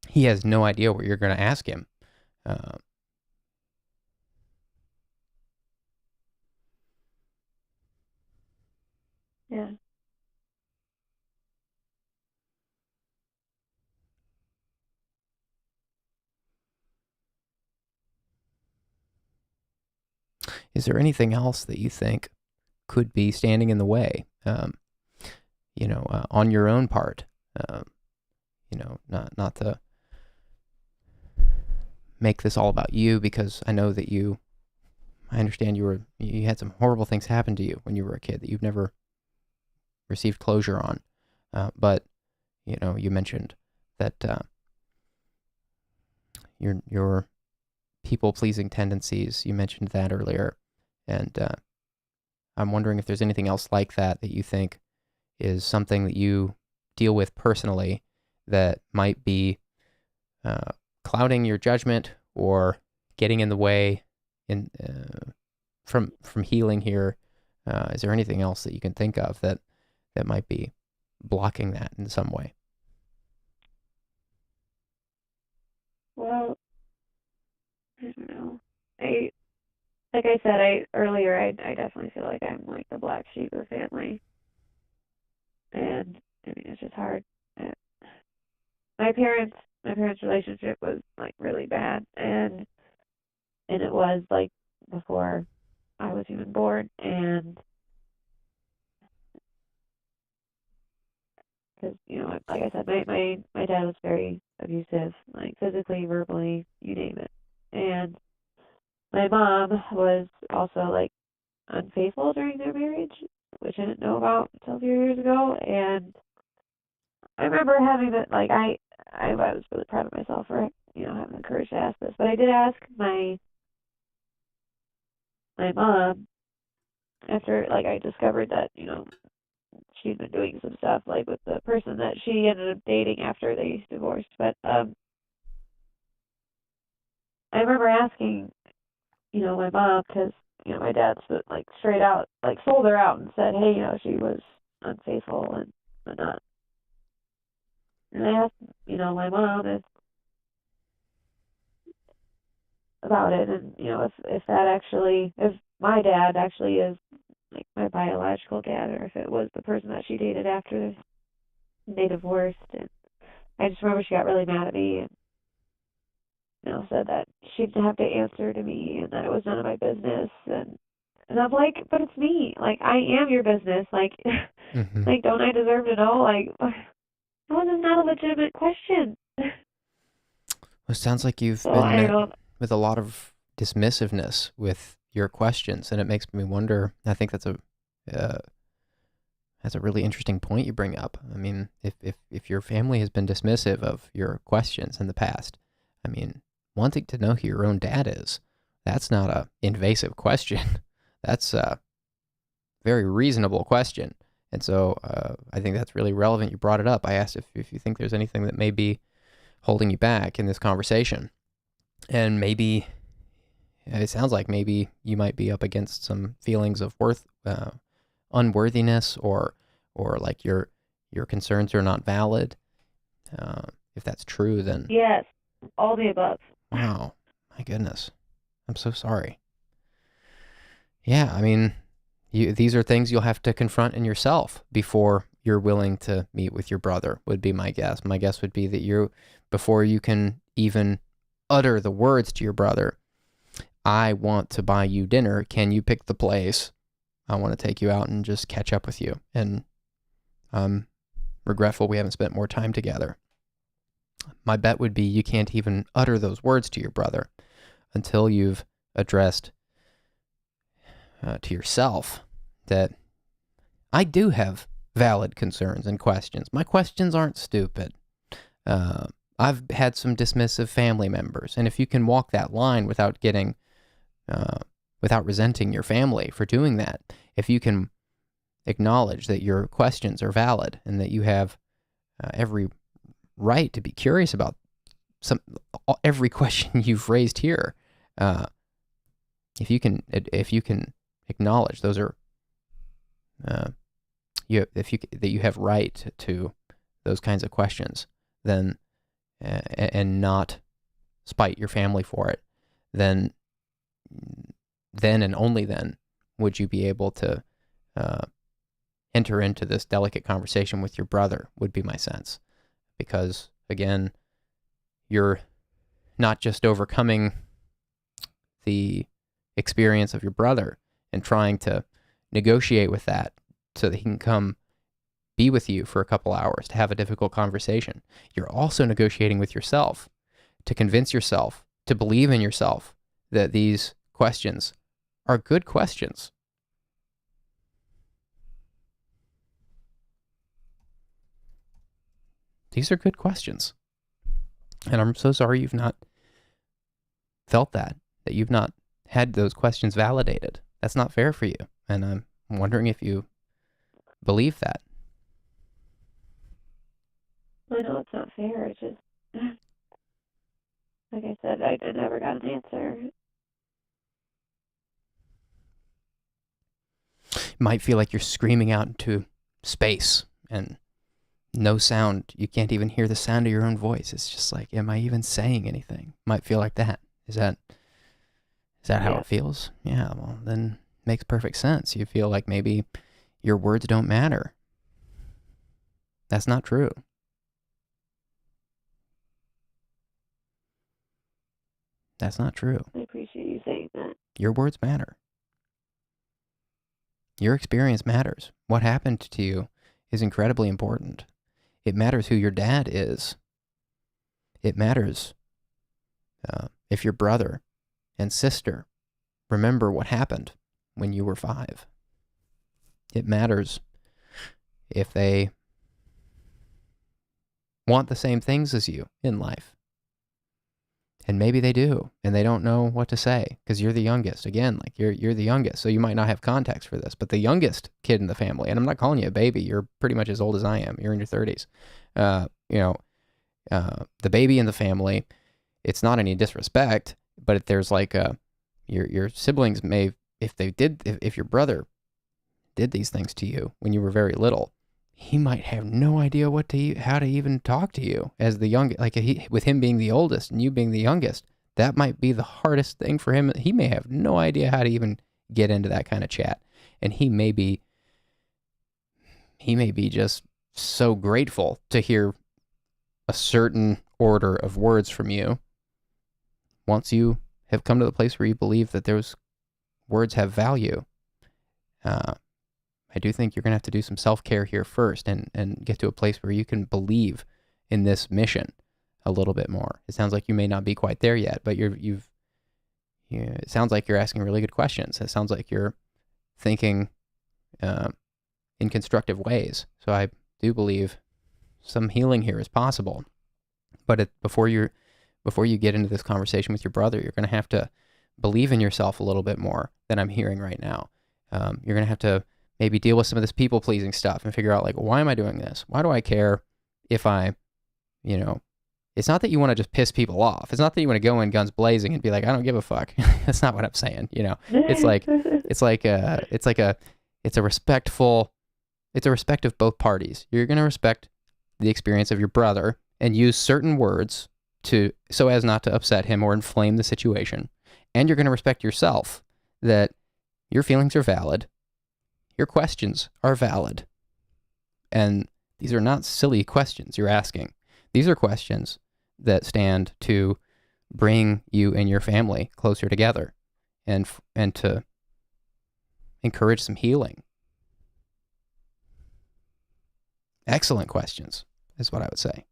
he has no idea what you're going to ask him. Yeah. Is there anything else that you think could be standing in the way, on your own part? Not to make this all about you, because I know that I understand you had some horrible things happen to you when you were a kid that you've never received closure on. But you mentioned that your people-pleasing tendencies, you mentioned that earlier. And I'm wondering if there's anything else like that you think is something that you deal with personally that might be clouding your judgment or getting in the way from healing here. Is there anything else that you can think of that might be blocking that in some way? Well, I don't know. Like I said earlier, I definitely feel like I'm like the black sheep of the family. and I mean, it's just hard. Uh, my parents' relationship was like really bad, and it was like before I was even born, and because like I said, my dad was very abusive, like physically, verbally, you name it, and my mom was also like unfaithful during their marriage, which I didn't know about until a few years ago, and I remember having that, like, I was really proud of myself for, having the courage to ask this. But I did ask my mom after, like, I discovered that, she'd been doing some stuff, like, with the person that she ended up dating after they divorced. But, I remember asking, my mom, because, my dad, like, straight out, like, sold her out and said, hey, she was unfaithful and whatnot. And I asked, my mom about it, and if my dad actually is like my biological dad, or if it was the person that she dated after they divorced. And I just remember she got really mad at me, and said that she didn't have to answer to me, and that it was none of my business. And I'm like, but it's me. Like, I am your business. Like, Mm-hmm. like, don't I deserve to know? Like, how is this not a legitimate question? Well, it sounds like you've So I don't been know. with a lot of dismissiveness with your questions, and it makes me wonder. I think uh, that's a really interesting point you bring up. I mean, if your family has been dismissive of your questions in the past, I mean, wanting to know who your own dad is, that's not a invasive question. That's a very reasonable question. And so I think that's really relevant. You brought it up. I asked if you think there's anything that may be holding you back in this conversation. And maybe it sounds like maybe you might be up against some feelings of unworthiness, or like your concerns are not valid. If that's true, then Yes, all the above. wow, my goodness, I'm so sorry. Yeah, I mean, these are things you'll have to confront in yourself before you're willing to meet with your brother, would be my guess. My guess would be that before you can even utter the words to your brother, I want to buy you dinner. Can you pick the place? I want to take you out and just catch up with you. And I'm regretful we haven't spent more time together. My bet would be you can't even utter those words to your brother until you've addressed to yourself that I do have valid concerns and questions. My questions aren't stupid. I've had some dismissive family members, and if you can walk that line without resenting your family for doing that, if you can acknowledge that your questions are valid and that you have every right to be curious about every question you've raised here, if you can acknowledge those are that you have right to those kinds of questions, then and not spite your family for it, then and only then would you be able to enter into this delicate conversation with your brother, would be my sense. Because, again, you're not just overcoming the experience of your brother and trying to negotiate with that so that he can come be with you for a couple hours to have a difficult conversation. You're also negotiating with yourself to convince yourself, to believe in yourself, that these questions are good questions. These are good questions. And I'm so sorry you've not felt that you've not had those questions validated. That's not fair for you. And I'm wondering if you believe that. I know it's not fair. It's just, like I said, I never got an answer. It might feel like you're screaming out into space and no sound. You can't even hear the sound of your own voice. It's just like, am I even saying anything? Might feel like that. Is that how it feels? Yeah, well, then makes perfect sense. You feel like maybe your words don't matter. That's not true. That's not true. I appreciate you saying that. Your words matter. Your experience matters. What happened to you is incredibly important. It matters who your dad is. It matters if your brother and sister remember what happened when you were 5. It matters if they want the same things as you in life. And maybe they do, and they don't know what to say because you're the youngest. Again, like you're the youngest, so you might not have context for this, but the youngest kid in the family, and I'm not calling you a baby, you're pretty much as old as I am. You're in your 30s. The baby in the family, it's not any disrespect, but if there's like your siblings may, if your brother did these things to you when you were very little, he might have no idea how to even talk to you as the youngest. Like with him being the oldest and you being the youngest, that might be the hardest thing for him. He may have no idea how to even get into that kind of chat, and he may be just so grateful to hear a certain order of words from you once you have come to the place where you believe that those words have value. I do think you're going to have to do some self-care here first and get to a place where you can believe in this mission a little bit more. It sounds like you may not be quite there yet, but it sounds like you're asking really good questions. It sounds like you're thinking in constructive ways. So I do believe some healing here is possible. But before you get into this conversation with your brother, you're going to have to believe in yourself a little bit more than I'm hearing right now. You're going to have to maybe deal with some of this people-pleasing stuff and figure out, like, why am I doing this? Why do I care if it's not that you want to just piss people off. It's not that you want to go in guns blazing and be like, I don't give a fuck. That's not what I'm saying. It's a respect of both parties. You're going to respect the experience of your brother and use certain words so as not to upset him or inflame the situation. And you're going to respect yourself, that your feelings are valid. Your questions are valid. And these are not silly questions you're asking. These are questions that stand to bring you and your family closer together and to encourage some healing. Excellent questions is what I would say.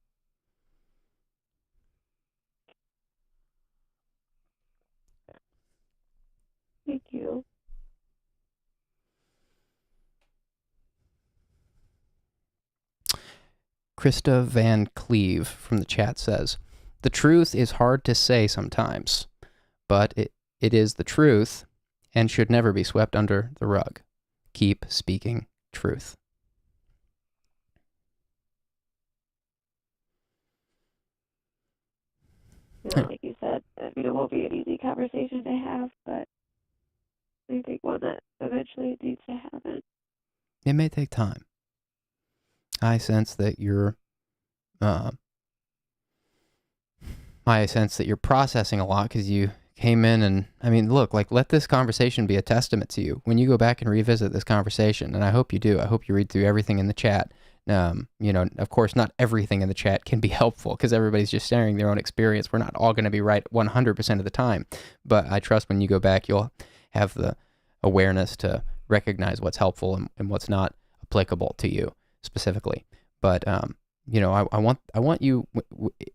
Thank you. Krista Van Cleve from the chat says, the truth is hard to say sometimes, but it is the truth and should never be swept under the rug. Keep speaking truth. Like you said, it won't be an easy conversation to have, but I think one that eventually needs to happen. It may take time. I sense that you're processing a lot because you came in and, let this conversation be a testament to you. When you go back and revisit this conversation, and I hope you do, I hope you read through everything in the chat. Of course, not everything in the chat can be helpful because everybody's just sharing their own experience. We're not all going to be right 100% of the time, but I trust when you go back, you'll have the awareness to recognize what's helpful and what's not applicable to you specifically. But, I want you,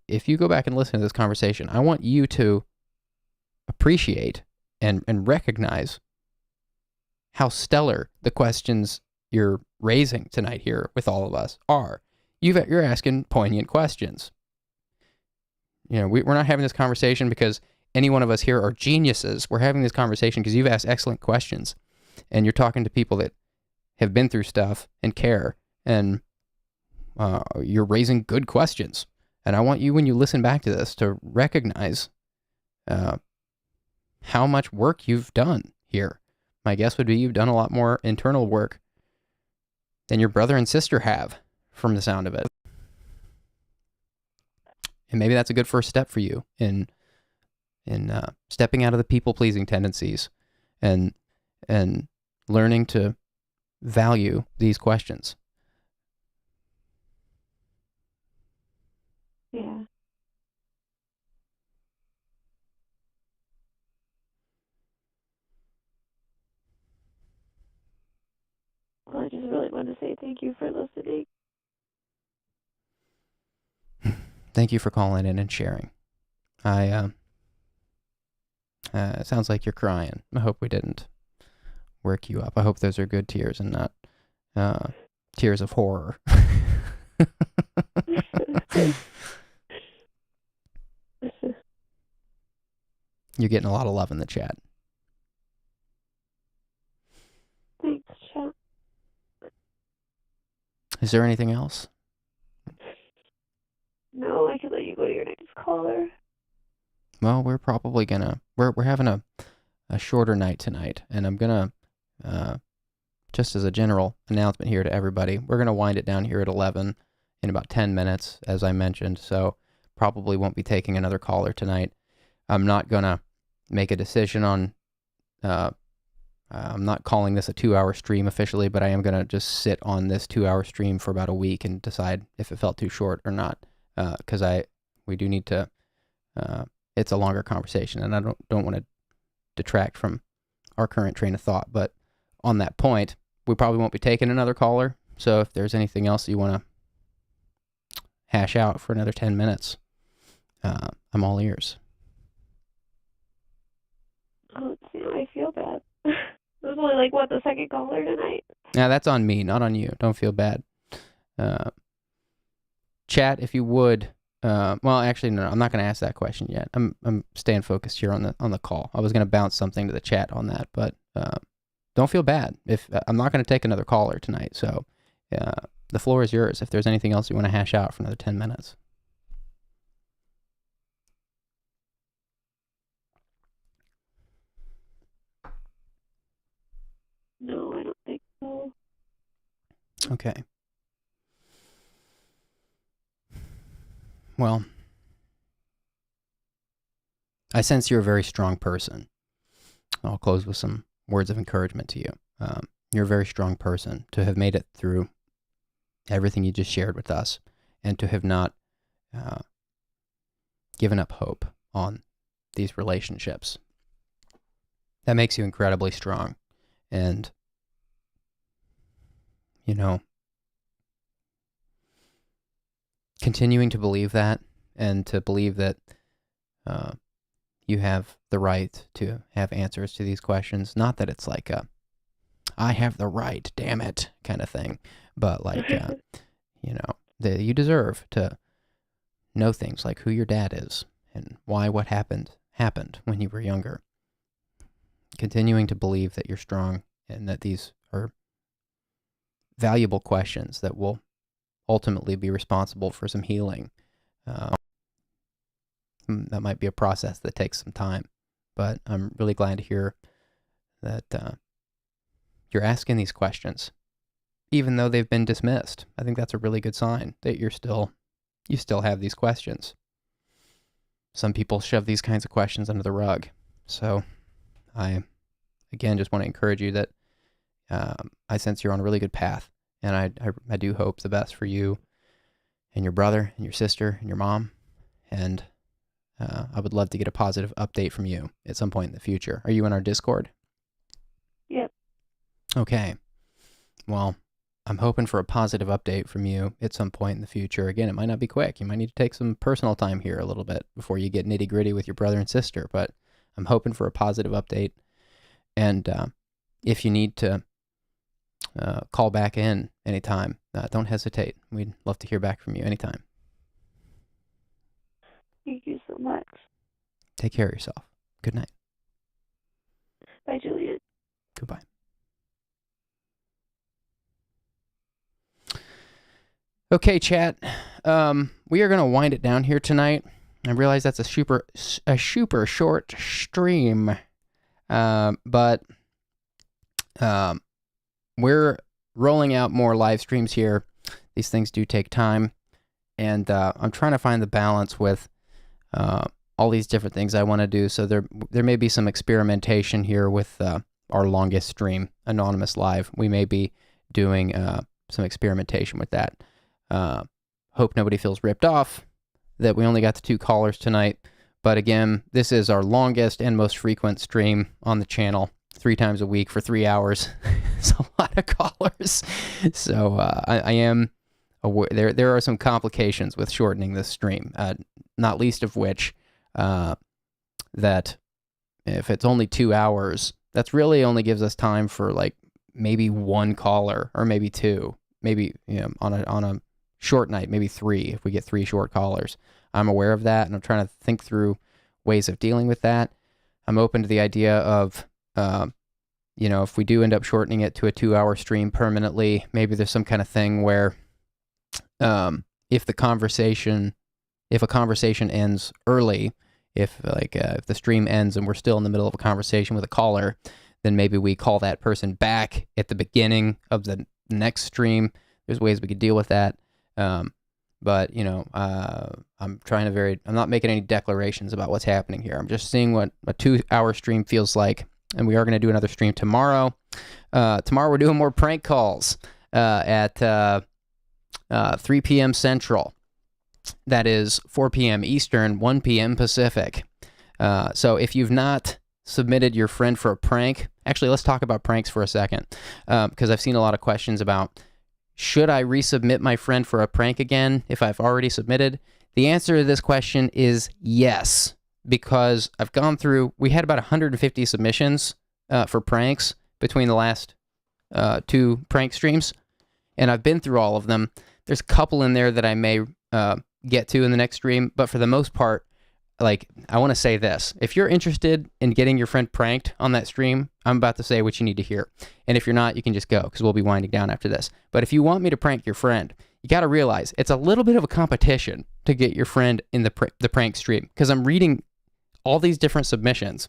if you go back and listen to this conversation, I want you to appreciate and recognize how stellar the questions you're raising tonight here with all of us are. You're asking poignant questions. We're not having this conversation because any one of us here are geniuses. We're having this conversation because you've asked excellent questions, and you're talking to people that have been through stuff and care, and you're raising good questions. And I want you, when you listen back to this, to recognize how much work you've done here. My guess would be you've done a lot more internal work than your brother and sister have, from the sound of it. And maybe that's a good first step for you in stepping out of the people-pleasing tendencies and learning to value these questions. I just really want to say thank you for listening. Thank you for calling in and sharing. It sounds like you're crying. I hope we didn't work you up. I hope those are good tears and not tears of horror. You're getting a lot of love in the chat. Thanks, chat. Is there anything else? No, I can let you go to your next caller. Well, we're probably gonna we're having a shorter night tonight, and I'm gonna just as a general announcement here to everybody, we're gonna wind it down here at 11 in about 10 minutes, as I mentioned. So probably won't be taking another caller tonight. I'm not gonna make a decision on. I'm not calling this a 2-hour stream officially, but I am gonna just sit on this 2-hour stream for about a week and decide if it felt too short or not. Because we do need to. It's a longer conversation, and I don't want to detract from our current train of thought. But on that point, we probably won't be taking another caller. So if there's anything else you want to hash out for another 10 minutes, I'm all ears. Oh, I feel bad. It was only the second caller tonight? Now that's on me, not on you. Don't feel bad. Chat, if you would. Well, actually, no, I'm not going to ask that question yet. I'm staying focused here on the call. I was going to bounce something to the chat on that, but don't feel bad. If I'm not going to take another caller tonight, so the floor is yours. If there's anything else you want to hash out for another 10 minutes. No, I don't think so. Okay. Well, I sense you're a very strong person. I'll close with some words of encouragement to you. You're a very strong person to have made it through everything you just shared with us and to have not given up hope on these relationships. That makes you incredibly strong. And, continuing to believe that and to believe that you have the right to have answers to these questions. Not that it's like I have the right, damn it, kind of thing. But that you deserve to know things like who your dad is and why what happened when you were younger. Continuing to believe that you're strong and that these are valuable questions that will ultimately be responsible for some healing. That might be a process that takes some time, but I'm really glad to hear that you're asking these questions, even though they've been dismissed. I think that's a really good sign that you still have these questions. Some people shove these kinds of questions under the rug. So I, again, just want to encourage you that I sense you're on a really good path. And I do hope the best for you and your brother and your sister and your mom. And I would love to get a positive update from you at some point in the future. Are you in our Discord? Yep. Okay. Well, I'm hoping for a positive update from you at some point in the future. Again, it might not be quick. You might need to take some personal time here a little bit before you get nitty gritty with your brother and sister. But I'm hoping for a positive update. And if you need to call back in anytime, don't hesitate. We'd love to hear back from you anytime. Thank you so much. Take care of yourself. Good night. Bye, Julian. Goodbye. Okay, chat. We are going to wind it down here tonight. I realize that's a super short stream, but we're rolling out more live streams here. These things do take time, and I'm trying to find the balance with all these different things I want to do. So there may be some experimentation here with our longest stream, Anonymous Live. We may be doing some experimentation with that. Hope nobody feels ripped off that we only got the 2 callers tonight. But again, this is our longest and most frequent stream on the channel, 3 times a week for 3 hours. It's a lot of calls. callers. So I am aware there are some complications with shortening this stream, not least of which that if it's only 2 hours, that's really only gives us time for like maybe one caller or maybe two, maybe on a short night, maybe three if we get 3 short callers. I'm aware of that, and I'm trying to think through ways of dealing with that. I'm open to the idea of, if we do end up shortening it to a 2-hour stream permanently, maybe there's some kind of thing where if a conversation ends early, if the stream ends and we're still in the middle of a conversation with a caller, then maybe we call that person back at the beginning of the next stream. There's ways we could deal with that. But I'm not making any declarations about what's happening here. I'm just seeing what a 2-hour stream feels like. And we are going to do another stream tomorrow. Tomorrow we're doing more prank calls at 3 p.m. Central. That is 4 p.m. Eastern, 1 p.m. Pacific. So if you've not submitted your friend for a prank, actually let's talk about pranks for a second, because I've seen a lot of questions about, should I resubmit my friend for a prank again if I've already submitted? The answer to this question is yes, because I've gone through, we had about 150 submissions for pranks between the last 2 prank streams, and I've been through all of them. There's a couple in there that I may get to in the next stream, but for the most part, I want to say this. If you're interested in getting your friend pranked on that stream, I'm about to say what you need to hear. And if you're not, you can just go, because we'll be winding down after this. But if you want me to prank your friend, you got to realize it's a little bit of a competition to get your friend in the prank stream, because I'm reading all these different submissions,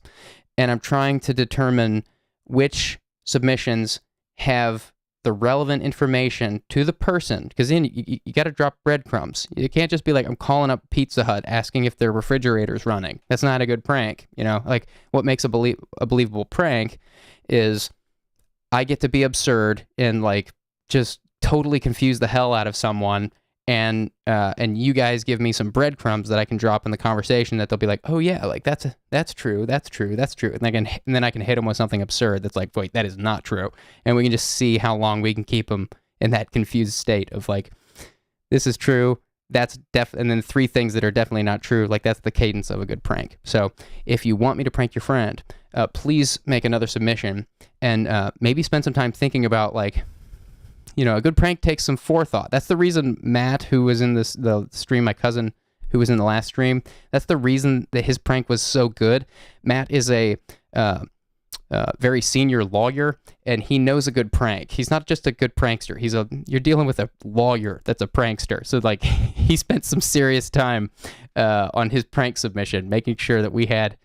and I'm trying to determine which submissions have the relevant information to the person, because then you got to drop breadcrumbs. You can't just be like, I'm calling up Pizza Hut asking if their refrigerator's running. That's not a good prank. What makes a believable prank is I get to be absurd and just totally confuse the hell out of someone, and you guys give me some breadcrumbs that I can drop in the conversation that they'll be like, oh yeah, that's true, and then I can hit them with something absurd that's like, wait, that is not true, and we can just see how long we can keep them in that confused state of this is true, and then 3 things that are definitely not true. That's the cadence of a good prank. So if you want me to prank your friend, please make another submission, and maybe spend some time thinking about a good prank takes some forethought. That's the reason Matt, who was in the stream, my cousin who was in the last stream, that's the reason that his prank was so good. Matt is a very senior lawyer, and he knows a good prank. He's not just a good prankster. You're dealing with a lawyer that's a prankster. So he spent some serious time on his prank submission, making sure that we had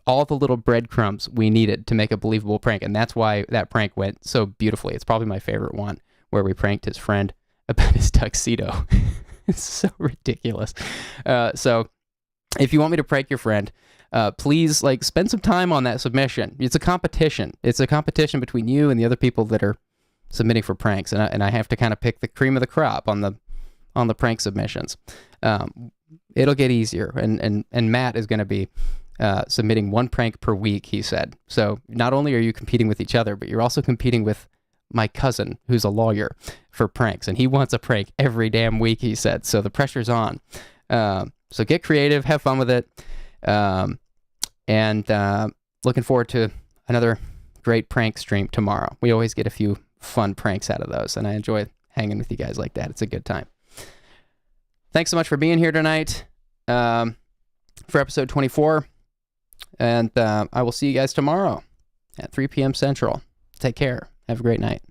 all the little breadcrumbs we needed to make a believable prank, and that's why that prank went so beautifully. It's probably my favorite one, where we pranked his friend about his tuxedo. It's so ridiculous. So if you want me to prank your friend, please spend some time on that submission. It's a competition. It's a competition between you and the other people that are submitting for pranks, and I have to kind of pick the cream of the crop on the prank submissions. It'll get easier, and Matt is going to be submitting 1 prank per week, he said. So not only are you competing with each other, but you're also competing with my cousin, who's a lawyer, for pranks, and he wants a prank every damn week, he said. So the pressure's on. So get creative, have fun with it, and looking forward to another great prank stream tomorrow. We always get a few fun pranks out of those, and I enjoy hanging with you guys like that. It's a good time. Thanks so much for being here tonight for episode 24. And I will see you guys tomorrow at 3 p.m. Central. Take care. Have a great night.